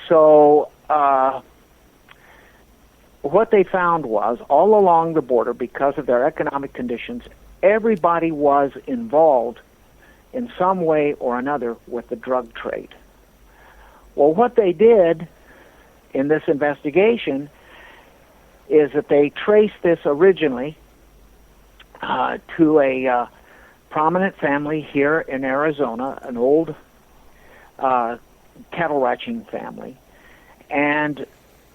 So what they found was, all along the border, because of their economic conditions, everybody was involved in some way or another with the drug trade. Well, what they did in this investigation is that they traced this originally to a prominent family here in Arizona, an old cattle ranching family. And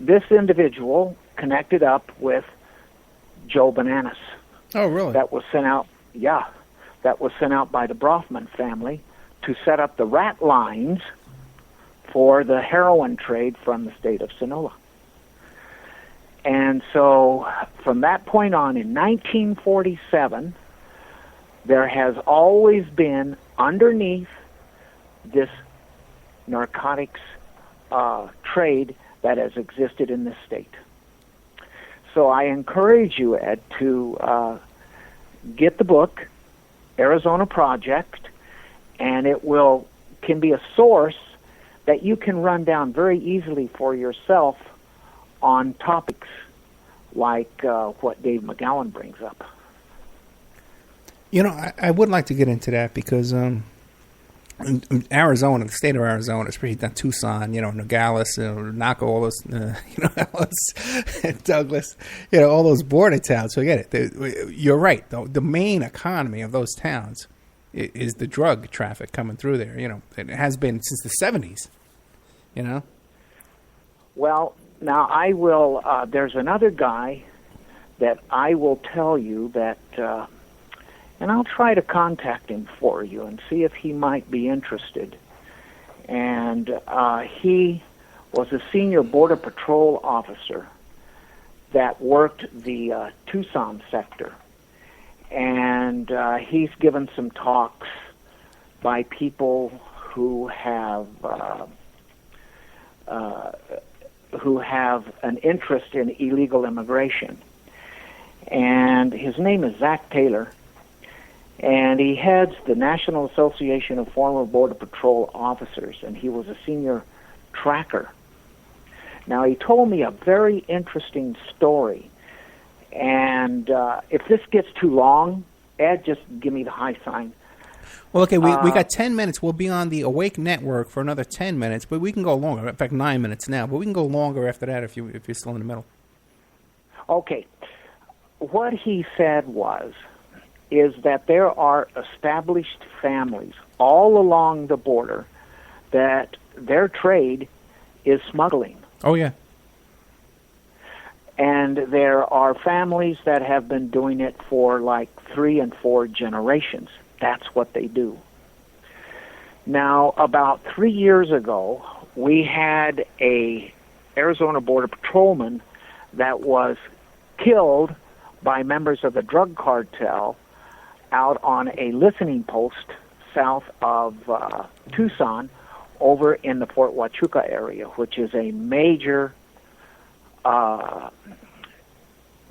this individual connected up with Joe Bananas. Oh, really? That was sent out, that was sent out by the Brofman family to set up the rat lines for the heroin trade from the state of Sonora. And so from that point on, in 1947, there has always been underneath this narcotics trade that has existed in this state. So I encourage you, Ed, to get the book, Arizona Project, and it can be a source that you can run down very easily for yourself on topics like what Dave McGowan brings up. You know, I would like to get into that because in Arizona, the state of Arizona, especially not Tucson, Nogales, Naco, all those, Douglas, all those border towns. So I get it. You're right. The main economy of those towns is the drug traffic coming through there. It has been since the 70s. Well, now I will. There's another guy that I will tell you that. And I'll try to contact him for you and see if he might be interested. And he was a senior Border Patrol officer that worked the Tucson sector. And he's given some talks by people who have an interest in illegal immigration. And his name is Zach Taylor. And he heads the National Association of Former Border Patrol Officers, and he was a senior tracker. Now, he told me a very interesting story, and if this gets too long, Ed, just give me the high sign. Well, okay, we got 10 minutes. We'll be on the Awake Network for another 10 minutes, but we can go longer. In fact, 9 minutes now, but we can go longer after that if you're still in the middle. Okay. What he said is that there are established families all along the border that their trade is smuggling. Oh, yeah. And there are families that have been doing it for like 3 and 4 generations. That's what they do. Now, about 3 years ago, we had a Arizona Border Patrolman that was killed by members of the drug cartel out on a listening post south of Tucson over in the Fort Huachuca area, which is a major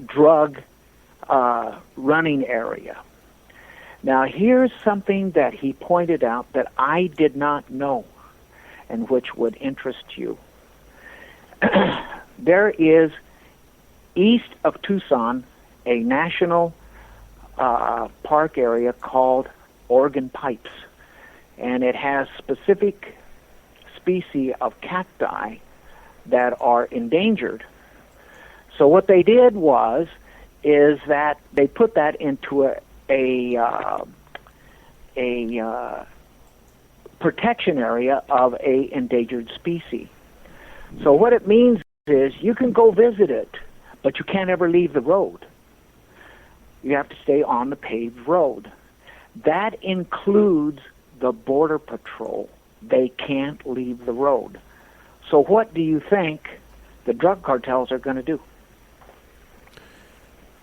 drug running area. Now, here's something that he pointed out that I did not know and which would interest you. There is, east of Tucson, a national park area called Oregon Pipes, and it has specific species of cacti that are endangered. So what they did is that they put that into a protection area of a endangered species. So what it means is you can go visit it, but you can't ever leave the road. You have to stay on the paved road. That includes the Border Patrol. They can't leave the road. So what do you think the drug cartels are going to do?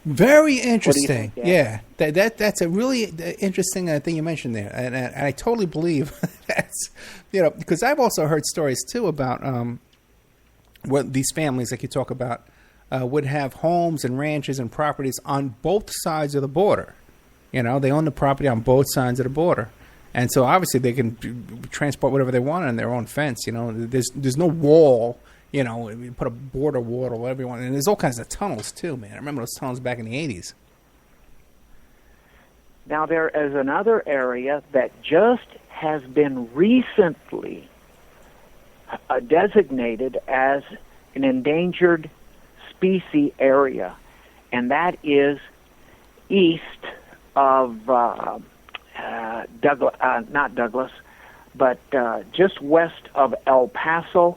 Very interesting. What do you think, yeah, that's a really interesting thing you mentioned there, and I totally believe that's because I've also heard stories too about what these families like you talk about would have homes and ranches and properties on both sides of the border. They own the property on both sides of the border, and so obviously they can transport whatever they want on their own fence. There's no wall. You put a border wall or whatever you want. And there's all kinds of tunnels, too, man. I remember those tunnels back in the 80s. Now, there is another area that just has been recently designated as an endangered species area, and that is east of not Douglas, but just west of El Paso,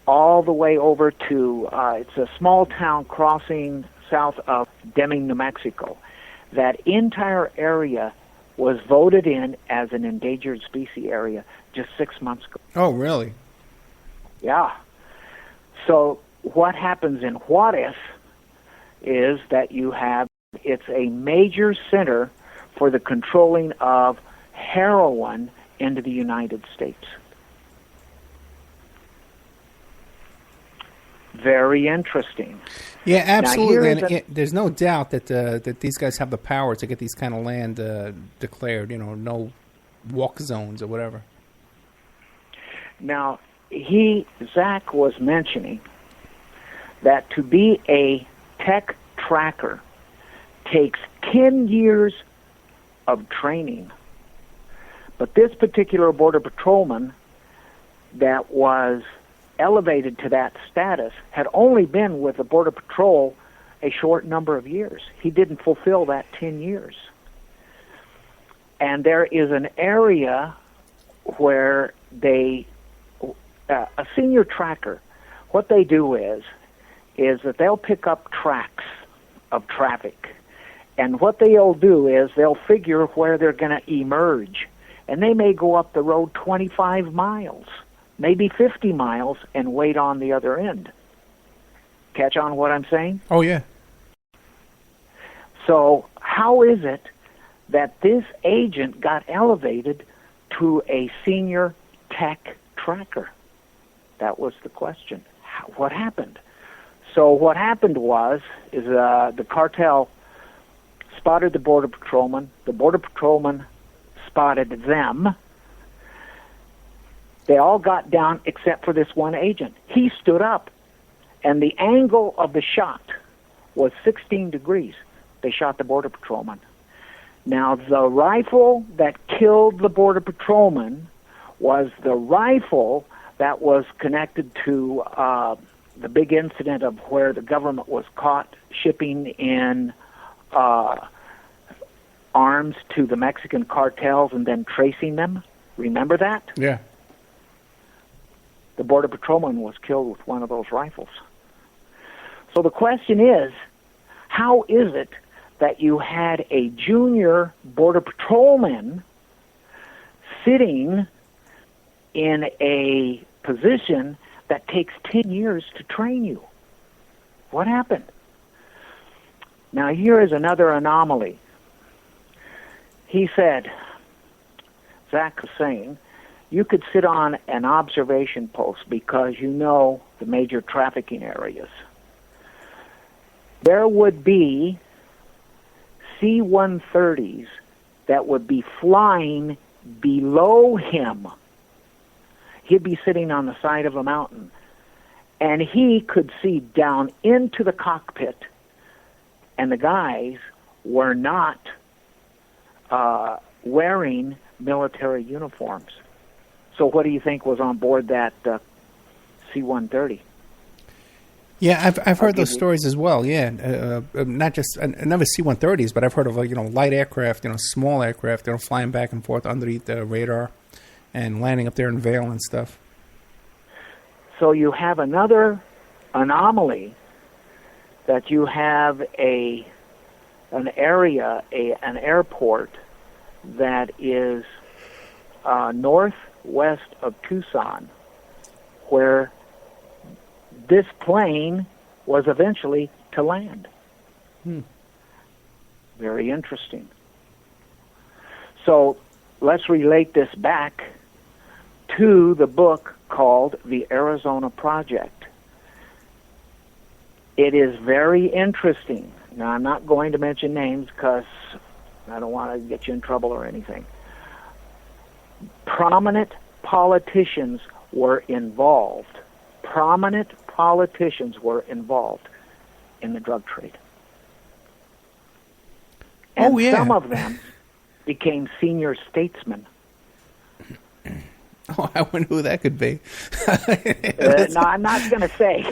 all the way over to, it's a small town crossing south of Deming, New Mexico. That entire area was voted in as an endangered species area just 6 months ago. Oh, really? Yeah. So what happens in What If is that it's a major center for the controlling of heroin into the United States. Very interesting. Yeah, absolutely. Now, And there's no doubt that that these guys have the power to get these kind of land declared. No walk zones or whatever. Now, Zach was mentioning that to be a tech tracker takes 10 years of training. But this particular Border Patrolman that was elevated to that status had only been with the Border Patrol a short number of years. He didn't fulfill that 10 years. And there is an area where a senior tracker, what they do is that they'll pick up tracks of traffic. And what they'll do is they'll figure where they're going to emerge. And they may go up the road 25 miles, maybe 50 miles, and wait on the other end. Catch on what I'm saying? Oh, yeah. So how is it that this agent got elevated to a senior tech tracker? That was the question. What happened? So what happened is the cartel spotted the Border Patrolman. The Border Patrolman spotted them. They all got down except for this one agent. He stood up, and the angle of the shot was 16 degrees. They shot the Border Patrolman. Now, the rifle that killed the Border Patrolman was the rifle that was connected to the big incident of where the government was caught shipping in arms to the Mexican cartels and then tracing them. Remember that? Yeah. The Border Patrolman was killed with one of those rifles. So the question is, how is it that you had a junior Border Patrolman sitting in a position that takes 10 years to train you? What happened? Now, here is another anomaly. He said, Zach was saying, you could sit on an observation post because you know the major trafficking areas. There would be C-130s that would be flying below him. He'd be sitting on the side of a mountain, and he could see down into the cockpit, and the guys were not wearing military uniforms. So what do you think was on board that C-130? Yeah, I've heard those stories as well. Yeah, not just never C-130s, but I've heard of light aircraft, small aircraft, flying back and forth underneath the radar and landing up there in Vail and stuff. So you have another anomaly that you have an airport that is northwest of Tucson, where this plane was eventually to land. Very interesting. So let's relate this back to the book called The Arizona Project. It is very interesting. Now, I'm not going to mention names because I don't want to get you in trouble or anything. Prominent politicians were involved. Prominent politicians were involved in the drug trade. And some of them became senior statesmen. Oh, I wonder who that could be. No, I'm not going to say.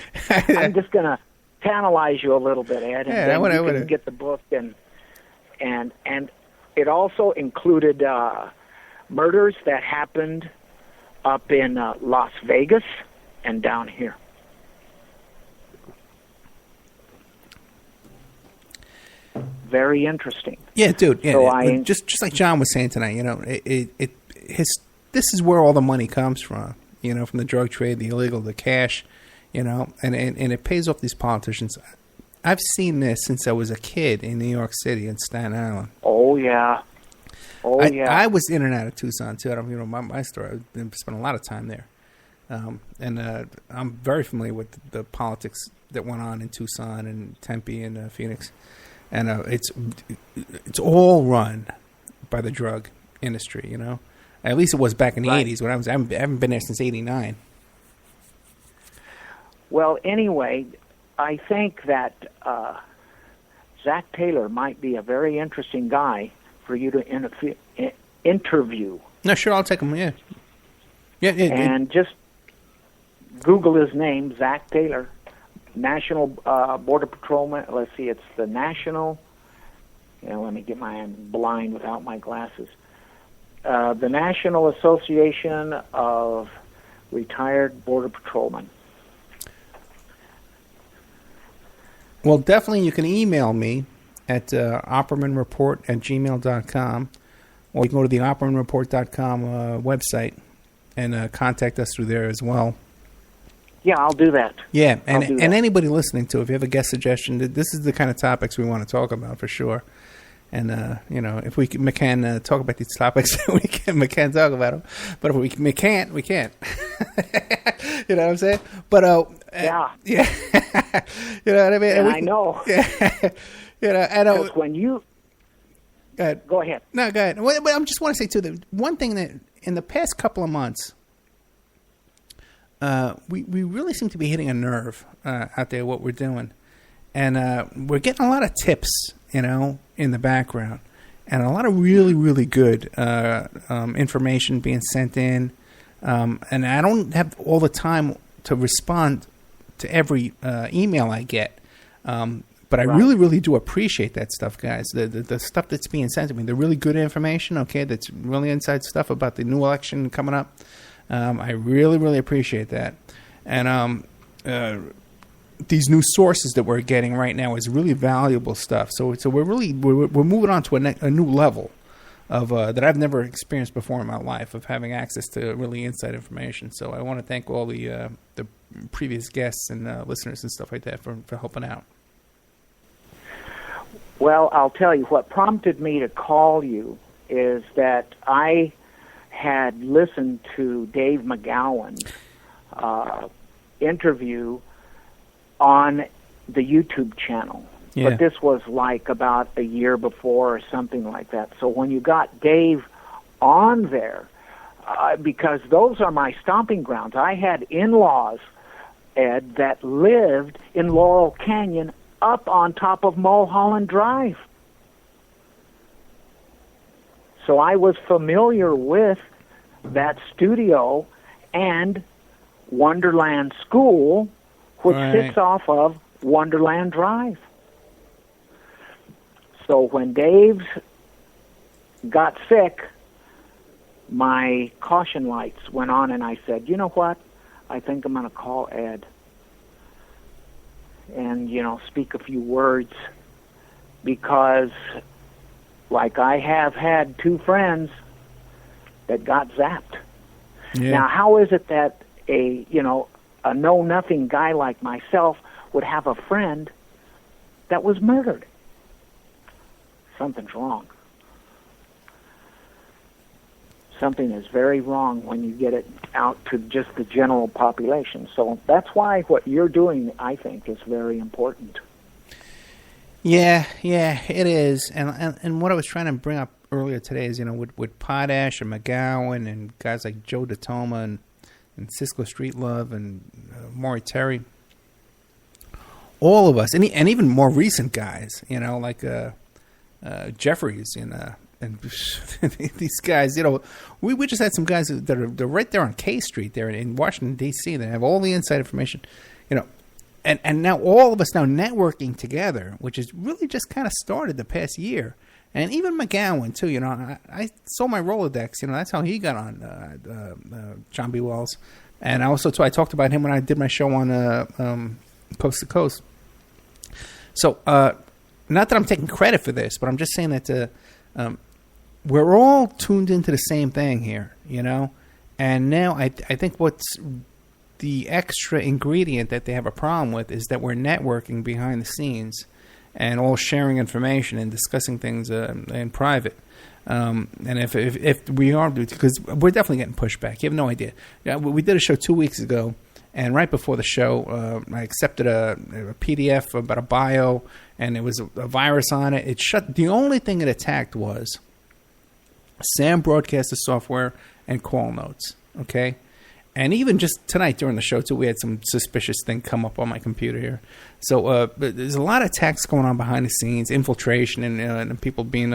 I'm just going to tantalize you a little bit, Ed, and then you can get the book. And it also included murders that happened up in Las Vegas and down here. very interesting. Yeah, dude. Yeah, So just like John was saying tonight, this is where all the money comes from. From the drug trade, the illegal, the cash, and it pays off these politicians. I've seen this since I was a kid in New York City in Staten Island. Oh yeah. I was in and out of Tucson too. I don't, my story. I've spent a lot of time there, and I'm very familiar with the politics that went on in Tucson and Tempe and Phoenix, and it's all run by the drug industry. At least it was back in the '80s when I haven't been there since '89. Well, anyway, I think that Zach Taylor might be a very interesting guy for you to interview. No, sure, I'll take him. Yeah. And just Google his name, Zach Taylor, National Border Patrolman. Let's see, it's the National. Let me get I'm blind without my glasses. The National Association of Retired Border Patrolmen. Well, definitely you can email me at oppermanreport@gmail.com, or you can go to the oppermanreport.com website and contact us through there as well. Yeah, I'll do that. Yeah, and anybody listening to, if you have a guest suggestion, this is the kind of topics we want to talk about for sure. And, if we can talk about these topics, we can talk about them. But if we can't, we can't. You know what I'm saying? But, yeah. Yeah. You know what I mean? And I know. Yeah. I know. Because when you... Go ahead. Go ahead. No, go ahead. Well, I just want to say, too, that one thing that in the past couple of months, we really seem to be hitting a nerve out there, what we're doing. And we're getting a lot of tips, in the background. And a lot of really, really good information being sent in. And I don't have all the time to respond to every email I get. But I really, really do appreciate that stuff, guys. The stuff that's being sent to me, the really good information, okay, that's really inside stuff about the new election coming up. I really, really appreciate that. And these new sources that we're getting right now is really valuable stuff. So we're moving on to a new level of that I've never experienced before in my life of having access to really inside information. So I want to thank all the previous guests and listeners and stuff like that for helping out. Well, I'll tell you, what prompted me to call you is that I had listened to Dave McGowan's interview on the YouTube channel. Yeah. But this was like about a year before or something like that. So when you got Dave on there, because those are my stomping grounds, I had in-laws, Ed, that lived in Laurel Canyon up on top of Mulholland Drive. So I was familiar with that studio and Wonderland School, which sits off of Wonderland Drive. So when Dave got sick, my caution lights went on, and I said, you know what? I think I'm going to call Ed and, speak a few words, because like I have had two friends that got zapped. Yeah. Now, how is it that a know-nothing guy like myself would have a friend that was murdered? Something's wrong. Something is very wrong when you get it out to just the general population. So that's why what you're doing, I think, is very important. Yeah, it is. And what I was trying to bring up earlier today is, with Potash and McGowan and guys like Joe DeToma and Cisco Street Love and Maury Terry, all of us, and even more recent guys, like Jeffries and these guys, we just had some guys that are right there on K Street there in Washington, D.C. that have all the inside information, and now all of us now networking together, which has really just kind of started the past year. And even McGowan, too, I saw my Rolodex, that's how he got on John B. Wells. And I talked about him when I did my show on Coast to Coast. So not that I'm taking credit for this, but I'm just saying that we're all tuned into the same thing here, you know? And now I think what's the extra ingredient that they have a problem with is that we're networking behind the scenes and all sharing information and discussing things in private. And if we are, because we're definitely getting pushback. You have no idea. Yeah, we did a show 2 weeks ago, and right before the show, I accepted a PDF about a bio, and there was a virus on it. It shut. The only thing it attacked was Sam Broadcaster software and call notes. Okay. And even just tonight during the show, too, we had some suspicious thing come up on my computer here. So there's a lot of attacks going on behind the scenes, infiltration, and people being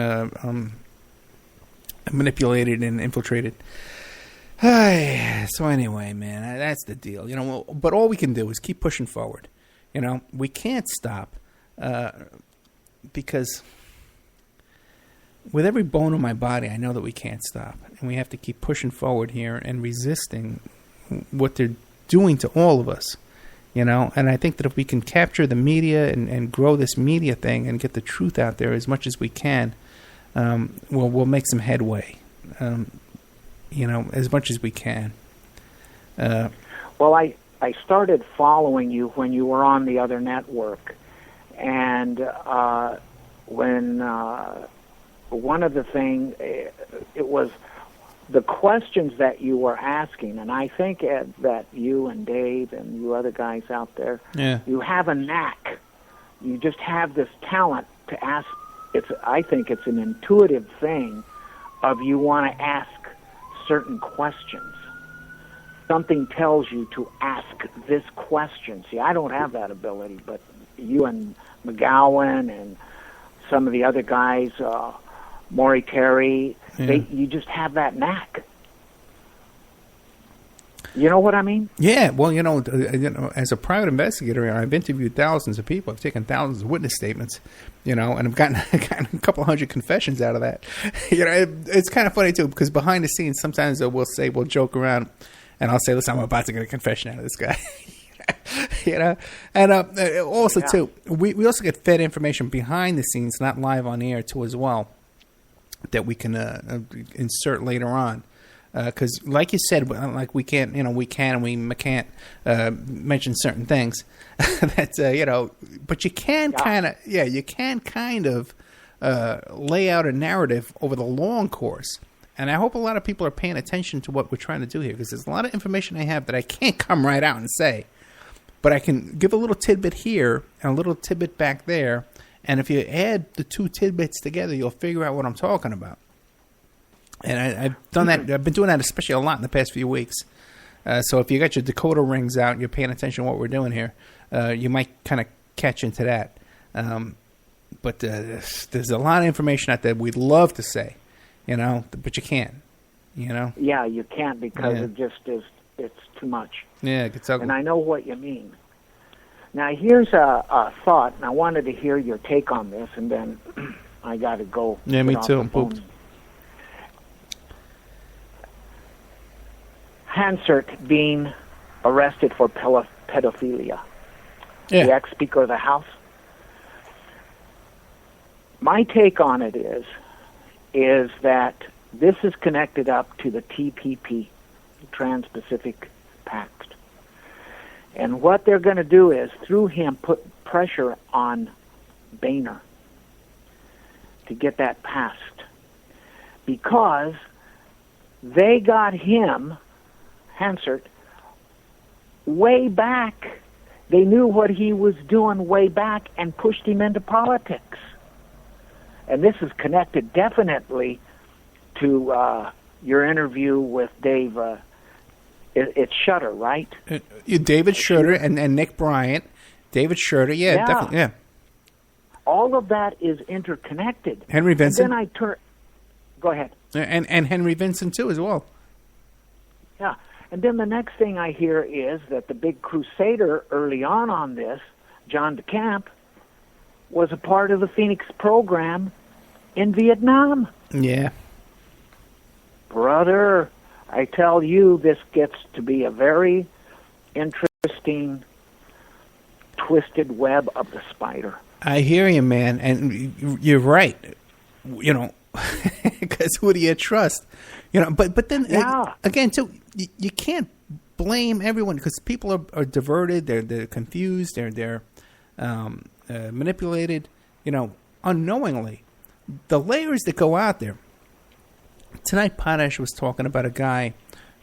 manipulated and infiltrated. So anyway, man, that's the deal. You know, but all we can do is keep pushing forward. You know, we can't stop because with every bone in my body, I know that we can't stop. And we have to keep pushing forward here and resisting what they're doing to all of us, you know. And I think that if we can capture the media and grow this media thing and get the truth out there as much as we can, we'll make some headway, you know, as much as we can. Well, I started following you when you were on the other network, and when one of the things, it was the questions that you were asking, and I think, Ed, that you and Dave and you other guys out there, you have a knack. You just have this talent to ask. I think it's an intuitive thing of you want to ask certain questions. Something tells you to ask this question. See, I don't have that ability, but you and McGowan and some of the other guys, Maury Terry, you just have that knack. You know what I mean? Yeah. Well, you know, as a private investigator, I've interviewed thousands of people. I've taken thousands of witness statements, you know, and I've gotten a couple hundred confessions out of that. You know, it's kind of funny too, because behind the scenes, sometimes we'll joke around, and I'll say, "Listen, I'm about to get a confession out of this guy." You know, and also too, we also get fed information behind the scenes, not live on air too, as well, that we can insert later on. Because, like you said, like we can't, you know, we can and we can't mention certain things. That's you know, but you can kind of lay out a narrative over the long course. And I hope a lot of people are paying attention to what we're trying to do here, because there's a lot of information I have that I can't come right out and say, but I can give a little tidbit here and a little tidbit back there. And if you add the two tidbits together, you'll figure out what I'm talking about. And I've done that. I've been doing that especially a lot in the past few weeks. So if you got your decoder rings out and you're paying attention to what we're doing here, you might kind of catch into that. But there's a lot of information out there we'd love to say, you know, but you can't, you know. Yeah, you can't because it just is. It's too much. Yeah, it gets ugly. And I know what you mean. Now, here's a thought, and I wanted to hear your take on this, and then I got to go. Yeah, me too. I'm pooped. Hansert being arrested for pedophilia. Yeah. The ex-Speaker of the House. My take on it is that this is connected up to the TPP, the Trans-Pacific Pact. And what they're going to do is, through him, put pressure on Boehner to get that passed. Because they got him, Hansert, way back. They knew what he was doing way back and pushed him into politics. And this is connected definitely to your interview with Dave. It's Shutter, right? David Shutter and Nick Bryant. David Shutter, definitely, yeah. All of that is interconnected. Henry Vincent. And then Go ahead. And Henry Vincent, too, as well. Yeah. And then the next thing I hear is that the big crusader early on this, John DeCamp, was a part of the Phoenix program in Vietnam. Yeah. Brother, I tell you, this gets to be a very interesting, twisted web of the spider. I hear you, man, and you're right. You know, because who do you trust? You know, but then again, too, you can't blame everyone because people are diverted. They're confused. They're manipulated. You know, unknowingly. The layers that go out there. Tonight, Potash was talking about a guy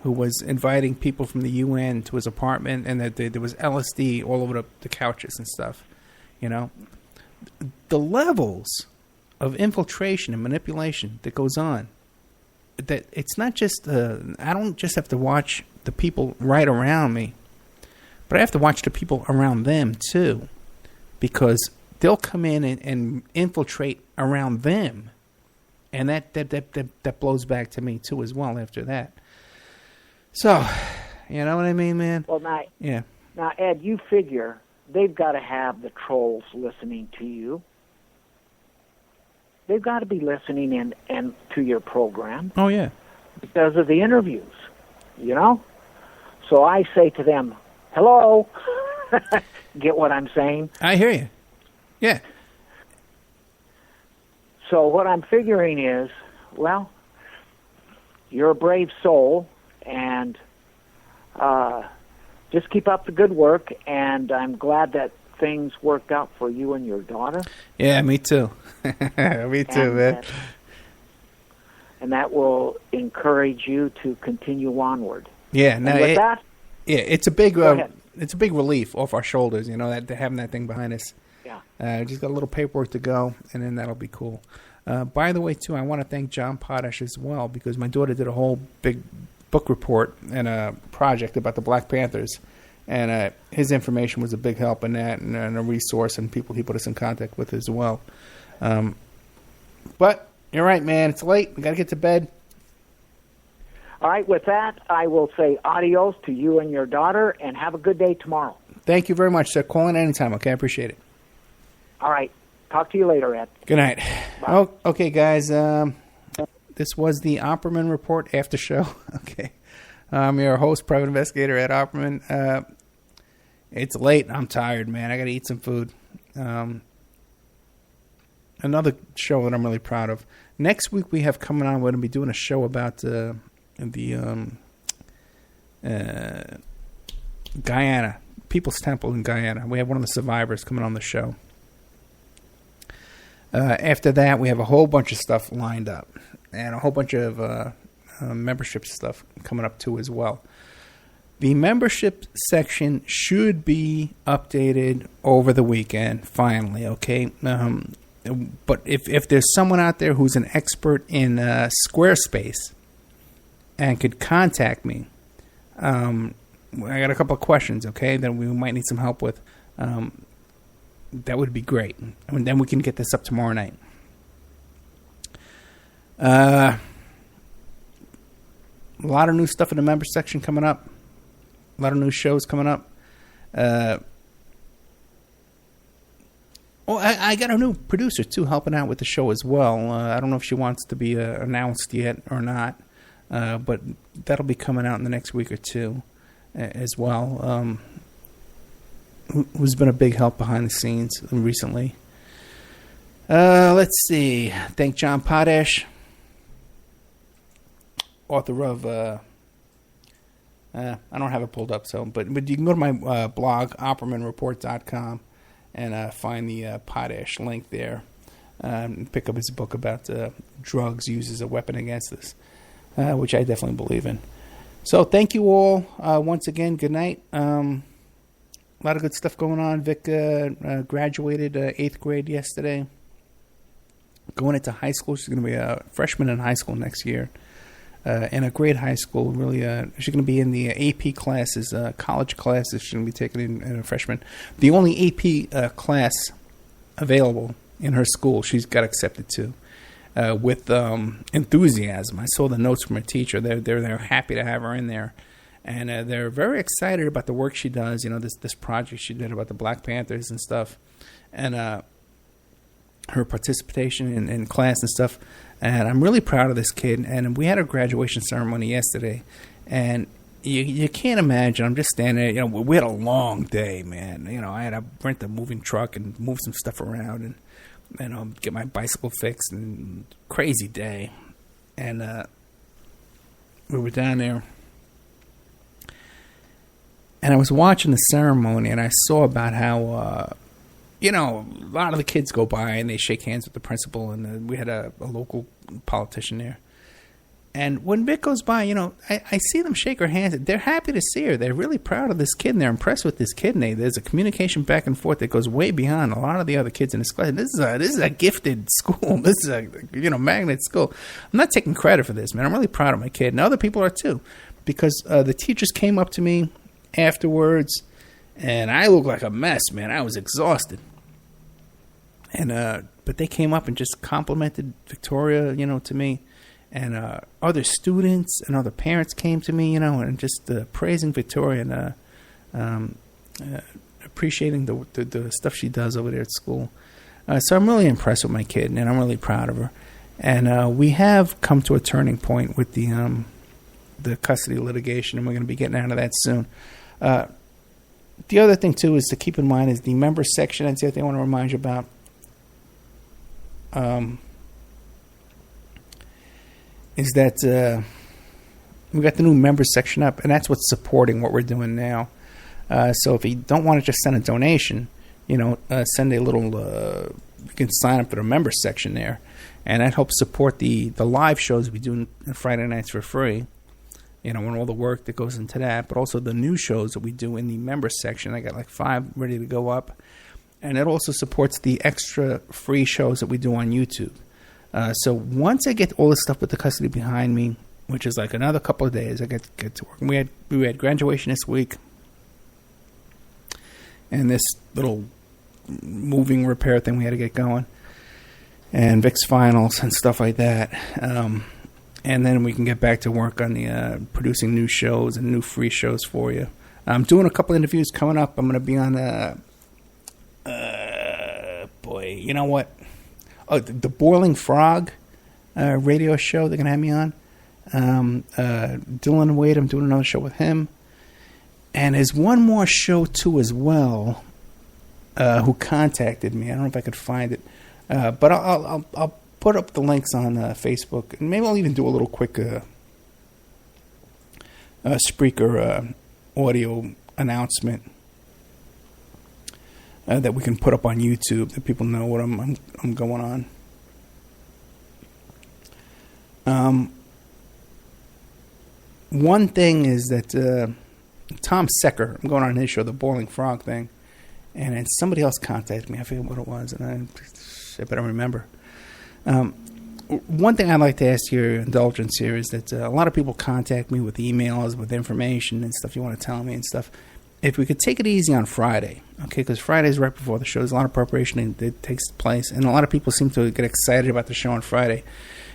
who was inviting people from the UN to his apartment, and that there was LSD all over the couches and stuff. You know, the levels of infiltration and manipulation that goes on. That it's not just I don't just have to watch the people right around me, but I have to watch the people around them too, because they'll come in and infiltrate around them, and that blows back to me too as well after that. So, you know what I mean, man? Well, now, Ed, you figure they've got to have the trolls listening to you. They've got to be listening and to your program. Oh, yeah. Because of the interviews, you know? So I say to them, hello. Get what I'm saying? I hear you. Yeah. So what I'm figuring is, well, you're a brave soul, and just keep up the good work, and I'm glad that things worked out for you and your daughter. Yeah, me too. Me too, man. And that will encourage you to continue onward. Yeah, no, with that, yeah, it's a big relief off our shoulders, you know, that having that thing behind us. Yeah. Just got a little paperwork to go, and then that'll be cool. By the way, too, I want to thank John Potash as well, because my daughter did a whole big book report and a project about the Black Panthers, and his information was a big help in that, and a resource, and people he put us in contact with as well. But you're right, man. It's late. We got to get to bed. All right, with that, I will say adios to you and your daughter, and have a good day tomorrow. Thank you very much, sir. Call in anytime, okay? I appreciate it. All right. Talk to you later, Ed. Good night. Bye. Oh, okay, guys. This was the Opperman Report after show. Okay. I'm your host, private investigator Ed Opperman. It's late. I'm tired, man. I got to eat some food. Another show that I'm really proud of. Next week we have coming on, we're going to be doing a show about the Guyana, People's Temple in Guyana. We have one of the survivors coming on the show. After that, we have a whole bunch of stuff lined up, and a whole bunch of membership stuff coming up too as well. The membership section should be updated over the weekend, finally, okay? But if there's someone out there who's an expert in Squarespace and could contact me, I got a couple of questions, okay, that we might need some help with. That would be great. And then we can get this up tomorrow night. A lot of new stuff in the member section coming up. A lot of new shows coming up. I got a new producer, too, helping out with the show as well. I don't know if she wants to be announced yet or not. But that'll be coming out in the next week or two as well. Who's been a big help behind the scenes recently. Let's see. Thank John Potash, author of... I don't have it pulled up, but you can go to my blog, oppermanreport.com, and find the Potash link there. And pick up his book about drugs used as a weapon against us, which I definitely believe in. So thank you all. Once again, good night. A lot of good stuff going on. Vic graduated 8th grade yesterday. Going into high school. She's going to be a freshman in high school next year. In a great high school. Really, she's going to be in the AP classes, college classes. She's going to be taking in a freshman. The only AP class available in her school, she's got accepted to. With enthusiasm. I saw the notes from her teacher. They're happy to have her in there. And they're very excited about the work she does. You know, this project she did about the Black Panthers and stuff, and her participation in class and stuff. And I'm really proud of this kid. And we had a graduation ceremony yesterday, and you can't imagine. I'm just standing there. You know, we had a long day, man. You know, I had to rent a moving truck and move some stuff around and get my bicycle fixed. And crazy day. And we were down there. And I was watching the ceremony, and I saw about how, a lot of the kids go by and they shake hands with the principal, and we had a local politician there. And when Vic goes by, I see them shake her hands. They're happy to see her. They're really proud of this kid, and they're impressed with this kid. And there's a communication back and forth that goes way beyond a lot of the other kids in this class. This is a gifted school. This is a magnet school. I'm not taking credit for this, man. I'm really proud of my kid, and other people are too, because the teachers came up to me afterwards, and I looked like a mess, man. I was exhausted. And but they came up and just complimented Victoria, to me. And other students and other parents came to me, and just praising Victoria and appreciating the stuff she does over there at school. So I'm really impressed with my kid, and I'm really proud of her. And we have come to a turning point with the custody litigation, and we're going to be getting out of that soon. The other thing, too, is to keep in mind is the members section. That's the other thing I want to remind you about. Is that we got the new members section up, and that's what's supporting what we're doing now. So if you don't want to just send a donation, send a little, you can sign up for the members section there, and that helps support the live shows we do on Friday nights for free, and all the work that goes into that, but also the new shows that we do in the members section. I got like 5 ready to go up, and it also supports the extra free shows that we do on YouTube. So once I get all this stuff with the custody behind me, which is like another couple of days, I get to work. And we had graduation this week, and this little moving repair thing we had to get going, and Vic's finals and stuff like that. And then we can get back to work on the producing new shows and new free shows for you. I'm doing a couple interviews coming up. I'm going to be on you know what? Oh, the Boiling Frog radio show they're going to have me on. Dylan Wade, I'm doing another show with him. And there's one more show, too, as well, who contacted me. I don't know if I could find it. But I'll put up the links on Facebook. And maybe I'll even do a little quick Spreaker audio announcement that we can put up on YouTube, that people know what I'm going on. One thing is that Tom Secker, I'm going on his show, the Boiling Frog thing, and then somebody else contacted me. I forget what it was, and I better remember. One thing I'd like to ask your indulgence here is that a lot of people contact me with emails, with information and stuff you want to tell me and stuff. If we could take it easy on Friday, okay, because Friday is right before the show. There's a lot of preparation that takes place, and a lot of people seem to get excited about the show on Friday,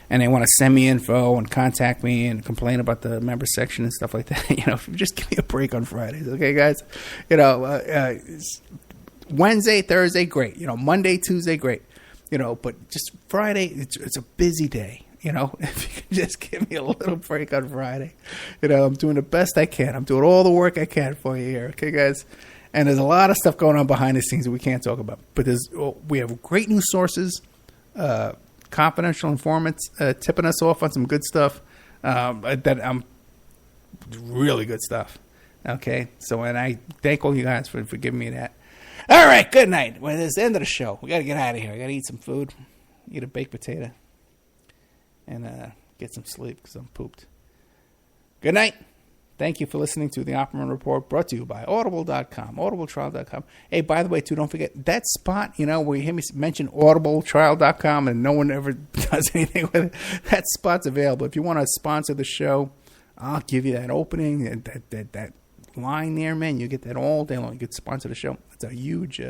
and they want to send me info and contact me and complain about the member section and stuff like that. If you just give me a break on Fridays, okay, guys? Wednesday, Thursday, great. Monday, Tuesday, great. But just Friday, it's a busy day. If you can just give me a little break on Friday. I'm doing the best I can. I'm doing all the work I can for you here. Okay, guys? And there's a lot of stuff going on behind the scenes that we can't talk about. But we have great news sources, confidential informants tipping us off on some good stuff. Really good stuff. Okay? So, and I thank all you guys for giving me that. All right, good night. Well, it's the end of the show. We got to get out of here. I got to eat some food, eat a baked potato, and get some sleep because I'm pooped. Good night. Thank you for listening to the Opperman Report, brought to you by Audible.com, audibletrial.com. Hey, by the way, too, don't forget that spot, where you hear me mention audibletrial.com and no one ever does anything with it. That spot's available. If you want to sponsor the show, I'll give you that opening, that line there, man. You get that all day long. You get to sponsor the show. It's a huge,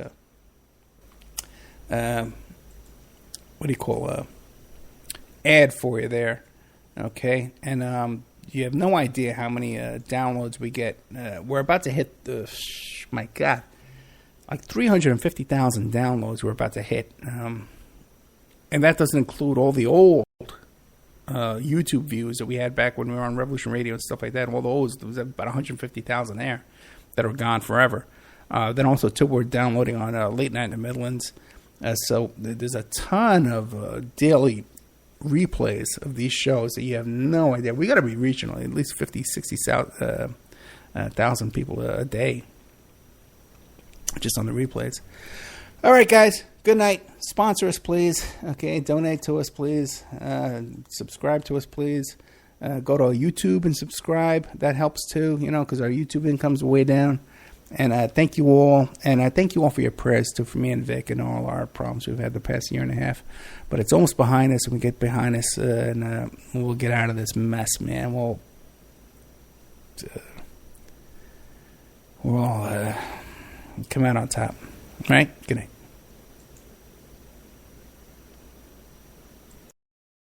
ad for you there. Okay? And you have no idea how many downloads we get. We're about to hit my God, like 350,000 downloads we're about to hit. And that doesn't include all the old YouTube views that we had back when we were on Revolution Radio and stuff like that. All those, there was about 150,000 there that are gone forever. Then also, too, we're downloading on Late Night in the Midlands. So there's a ton of daily replays of these shows that you have no idea. We got to be reaching at least 50, 60,000 people a day just on the replays. All right, guys. Good night. Sponsor us, please. Okay, donate to us, please. Subscribe to us, please. Go to YouTube and subscribe. That helps too, because our YouTube income's way down. And thank you all. And thank you all for your prayers too, for me and Vic and all our problems we've had the past year and a half. But it's almost behind us, and we get behind us, and we'll get out of this mess, man. We'll all come out on top. All right? Good night.